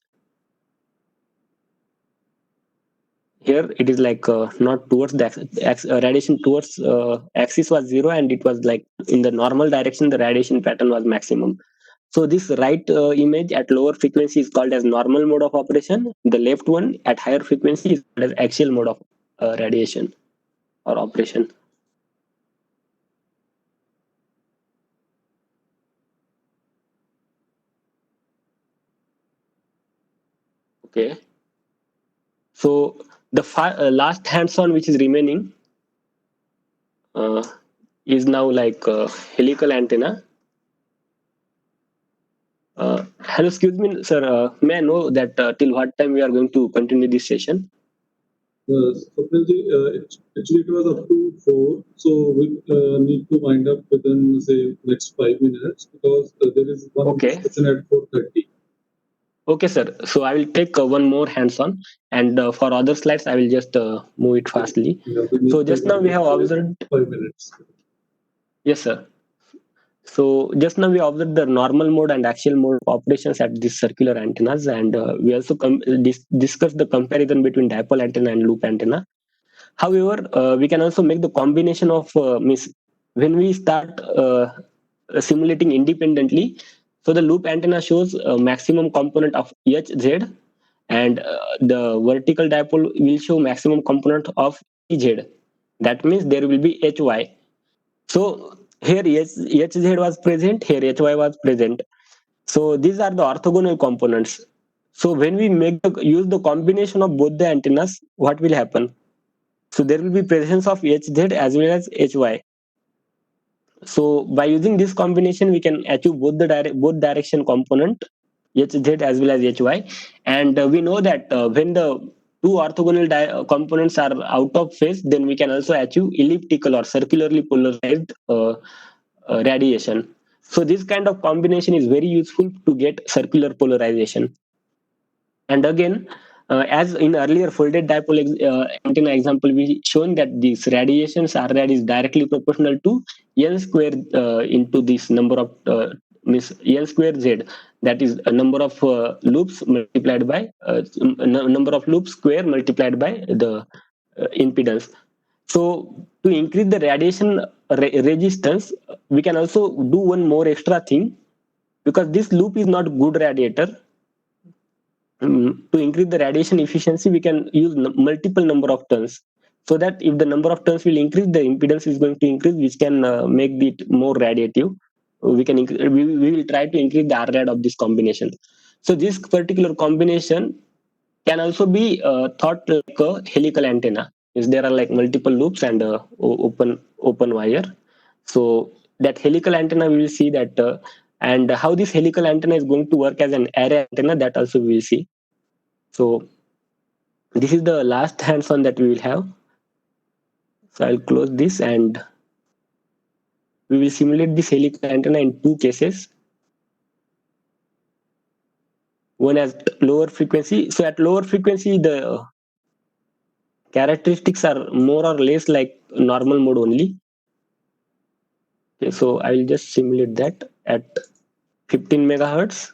Speaker 2: Here it is like not towards the radiation towards axis was 0, and it was like in the normal direction, the radiation pattern was maximum. So this right image at lower frequency is called as normal mode of operation. The left one at higher frequency is called as axial mode of radiation or operation. Okay. So the last hands-on which is remaining uh, is now like helical antenna. Hello, excuse me, sir. May I know that till what time we are going to continue this session?
Speaker 1: Swapnilji, actually it was up to 4, so we need to wind up within say next 5 minutes because there is one
Speaker 2: Okay.
Speaker 1: discussion at 4:30.
Speaker 2: Okay, sir. So I will take one more hands-on, and for other slides, I will just move it fastly.
Speaker 1: Yeah, we need
Speaker 2: So just now we have observed.
Speaker 1: 5 minutes.
Speaker 2: Yes, sir. So just now we observed the normal mode and axial mode of operations at these circular antennas, and we also discussed the comparison between dipole antenna and loop antenna. However, we can also make the combination of when we start simulating independently. So the loop antenna shows a maximum component of Hz, and the vertical dipole will show maximum component of Ez. That means there will be Hy. So here Hz was present, here Hy was present. So these are the orthogonal components. So when we use the combination of both the antennas, what will happen? So there will be presence of Hz as well as Hy. So by using this combination, we can achieve both direction component Hz as well as Hy, and we know that when the two orthogonal components are out of phase, then we can also achieve elliptical or circularly polarized radiation. So this kind of combination is very useful to get circular polarization. And again, as in earlier folded dipole antenna example, we shown that this radiations R rad is directly proportional to N square into this number of means N square Z. That is a number of loops multiplied by number of loops square multiplied by the impedance. So to increase the radiation resistance, we can also do one more extra thing, because this loop is not good radiator. To increase the radiation efficiency, we can use multiple number of turns, so that if the number of turns will increase, the impedance is going to increase, which can make it more radiative. We will try to increase the R rad of this combination. So this particular combination can also be thought like a helical antenna. Is there are like multiple loops and open wire. So that helical antenna, we will see that, and how this helical antenna is going to work as an array antenna, that also we will see. So this is the last hands-on that we will have. So I'll close this, and we will simulate this helical antenna in two cases. One at lower frequency. So at lower frequency, the characteristics are more or less like normal mode only. Okay, so I will just simulate that at 15 megahertz.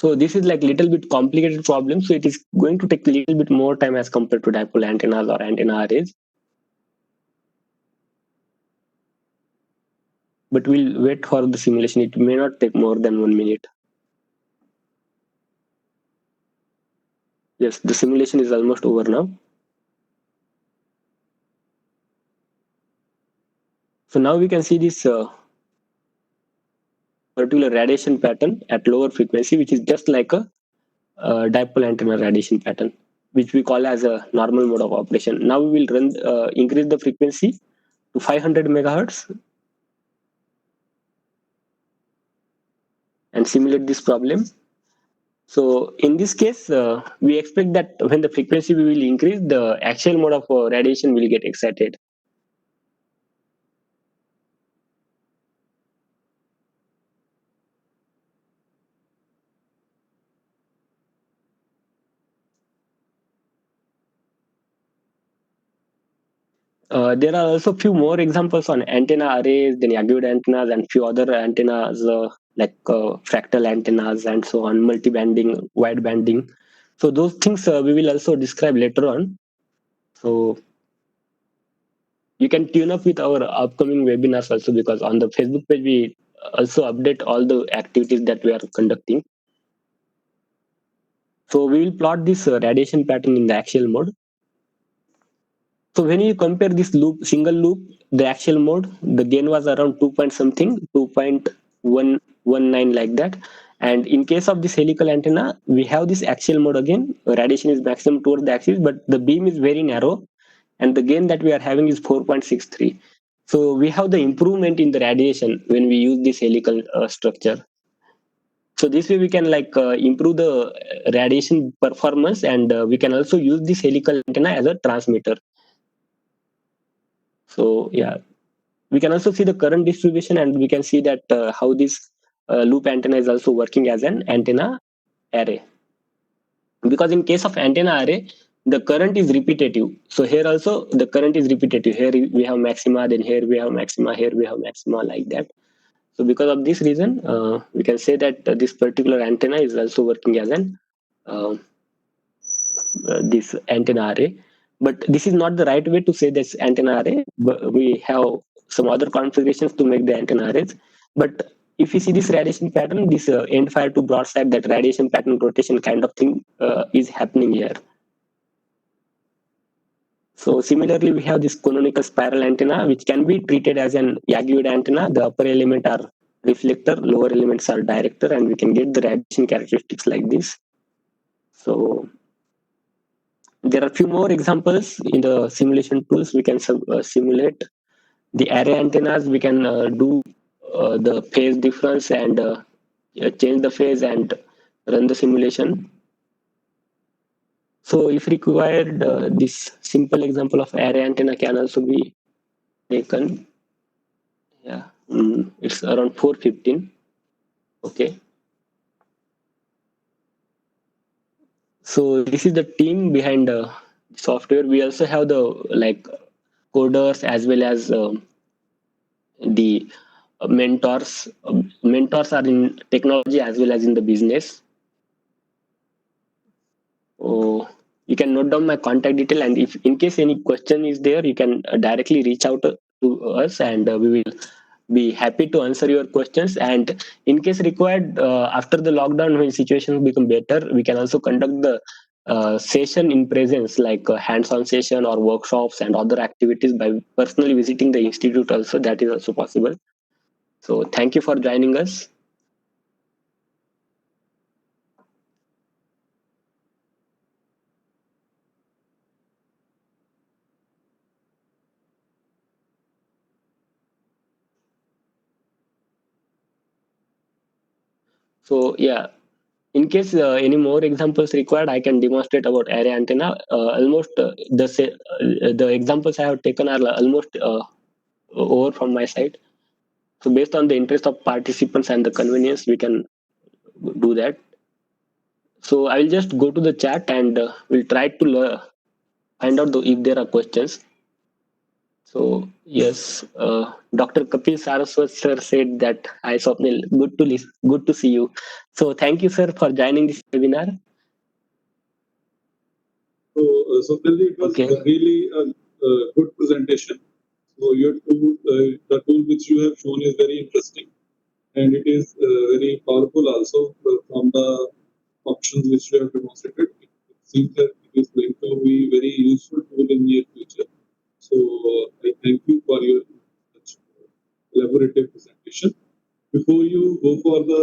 Speaker 2: So this is like little bit complicated problem. So it is going to take a little bit more time as compared to dipole antennas or antenna arrays. But we'll wait for the simulation. It may not take more than 1 minute. Yes, the simulation is almost over now. So now we can see this particular radiation pattern at lower frequency, which is just like a dipole antenna radiation pattern, which we call as a normal mode of operation. Now we will increase the frequency to 500 megahertz and simulate this problem. So in this case, we expect that when the frequency will increase, the axial mode of radiation will get excited. There are also few more examples on antenna arrays, then Yagud antennas, and few other antennas like fractal antennas and so on, multi-banding, wide banding. So those things we will also describe later on. So you can tune up with our upcoming webinars also, because on the Facebook page we also update all the activities that we are conducting. So we will plot this radiation pattern in the axial mode. So when you compare this loop, single loop, the axial mode, the gain was around 2 point something, 2.119 like that. And in case of this helical antenna, we have this axial mode again. Radiation is maximum towards the axis, but the beam is very narrow, and the gain that we are having is 4.63. So we have the improvement in the radiation when we use this helical structure. So this way we can improve the radiation performance, and we can also use this helical antenna as a transmitter. So yeah, we can also see the current distribution, and we can see that how this loop antenna is also working as an antenna array. Because in case of antenna array, the current is repetitive. So here also the current is repetitive. Here we have maxima, then here we have maxima, here we have maxima, like that. So because of this reason, we can say that this particular antenna is also working as an uh, this antenna array. But this is not the right way to say this antenna array. But we have some other configurations to make the antenna arrays. But if you see this radiation pattern, this end fire to broadside, that radiation pattern rotation kind of thing is happening here. So similarly, we have this canonical spiral antenna, which can be treated as an Yagud antenna. The upper element are reflector, lower elements are director, and we can get the radiation characteristics like this. So there are few more examples in the simulation tools. We can simulate the array antennas. We can do the phase difference and change the phase and run the simulation. So if required, this simple example of array antenna can also be taken. Yeah, it's around 415. Okay. So this is the team behind the software. We also have the coders as well as the mentors. Mentors are in technology as well as in the business. So you can note down my contact detail, and if in case any question is there, you can directly reach out to us, and we will be happy to answer your questions. And in case required, after the lockdown, when situations become better, we can also conduct the session in presence, like hands-on session or workshops and other activities by personally visiting the institute also. That is also possible. So thank you for joining us. So yeah, in case any more examples required, I can demonstrate about array antenna. Almost the examples I have taken are almost over from my side. So based on the interest of participants and the convenience, we can do that. So I will just go to the chat, and we'll try to find out if there are questions. So yes, Dr. Kapil Saraswat sir said that, "Hi Swapnil, good to see you." So thank you, sir, for joining this webinar.
Speaker 1: So Pelvi, it was
Speaker 2: Okay.
Speaker 1: really a good presentation. So your tool, the tool which you have shown is very interesting, and it is very powerful also from the options which you have demonstrated. It seems that it is going to be very useful tool in near future. So I thank you for your such elaborative presentation. Before you go for the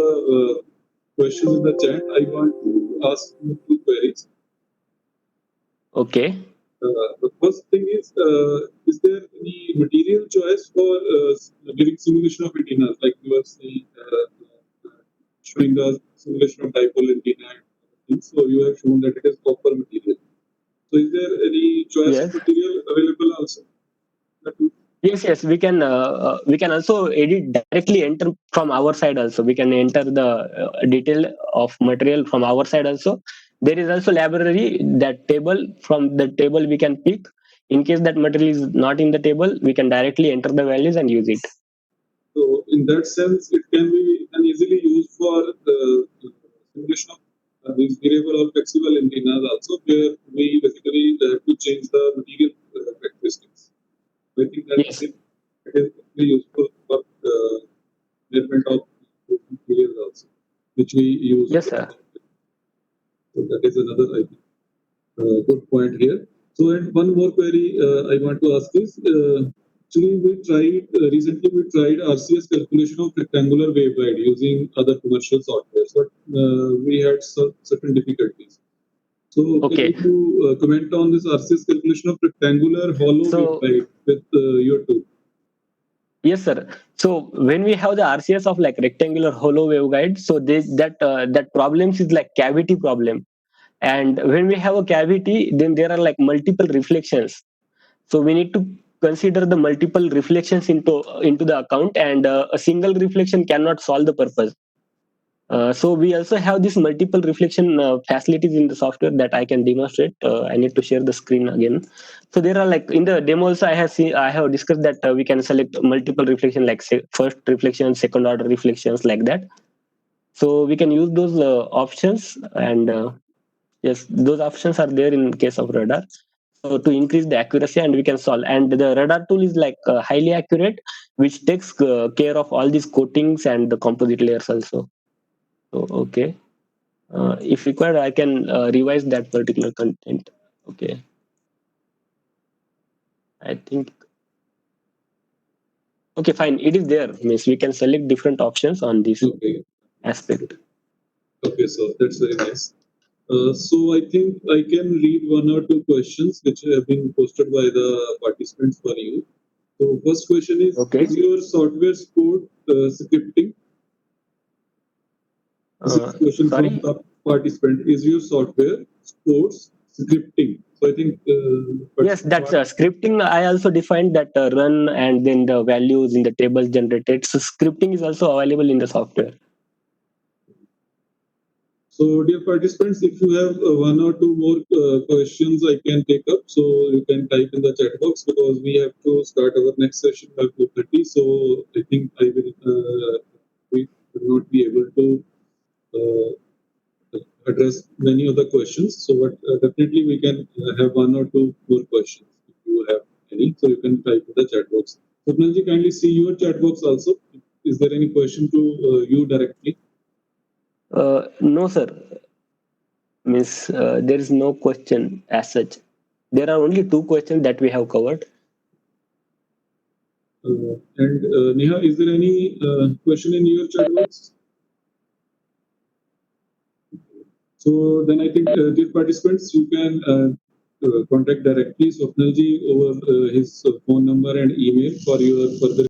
Speaker 1: questions in the chat, I want to ask you two queries.
Speaker 2: Okay.
Speaker 1: The first thing is there any material choice for during simulation of antennas, like you are saying, showing the simulation of dipole antenna? So you have shown that it is copper material. So is there any choice
Speaker 2: Yes.
Speaker 1: of material available also?
Speaker 2: Yes, we can also edit directly, enter from our side also. We can enter the detail of material from our side also. There is also library, that table, from the table we can pick. In case that material is not in the table, we can directly enter the values and use it.
Speaker 1: So in that sense, it can easily used for the simulation of these variable or flexible antennas also, where we basically have to change the material characteristics. I think that
Speaker 2: Yes.
Speaker 1: it is really useful for the measurement of materials also, which we use.
Speaker 2: Yes, sir.
Speaker 1: So that is another, I think, good point here. So, and one more query I want to ask is, actually we tried, recently we tried RCS calculation of rectangular waveguide using other commercial softwares, but we had certain difficulties. So,
Speaker 2: Okay.
Speaker 1: can you comment on this RCS calculation of rectangular hollow
Speaker 2: So-
Speaker 1: waveguide with your tool?
Speaker 2: Yes, sir. So when we have the RCS of like rectangular hollow waveguide, so that problems is like cavity problem. And when we have a cavity, then there are like multiple reflections. So we need to consider the multiple reflections into the account, and a single reflection cannot solve the purpose. So we also have this multiple reflection facilities in the software that I can demonstrate. I need to share the screen again. So there are like in the demo also I have discussed that we can select multiple reflection, like say first reflection, second order reflections, like that. So we can use those options, and yes, those options are there in case of radar. So to increase the accuracy, and we can solve. And the radar tool is like highly accurate, which takes care of all these coatings and the composite layers also. So okay. If required, I can revise that particular content. Okay. I think. Okay, fine. It is there. Means we can select different options on this
Speaker 1: Okay.
Speaker 2: aspect.
Speaker 1: Okay, so that's very nice. So I think I can read one or two questions which have been posted by the participants for you. So first question is,
Speaker 2: Okay.
Speaker 1: is your software support scripting? This is a question
Speaker 2: Sorry.
Speaker 1: from the participant. Is your software supports scripting? So I think
Speaker 2: Yes, that's scripting. I also defined that run and then the values in the tables generated. So scripting is also available in the software.
Speaker 1: So, dear participants, if you have one or two more questions, I can take up. So you can type in the chat box, because we have to start our next session by 2:30. So I think we will not be able to address many of the questions. So, but definitely we can have one or two more questions if you have any. So you can type in the chat box. Swapnilji, kindly see your chat box also. Is there any question to you directly?
Speaker 2: No, sir. Means there is no question as such. There are only two questions that we have covered.
Speaker 1: And Neha, is there any question in your chat box? So then I think, dear participants, you can contact directly Swapnilji over his phone number and email for your further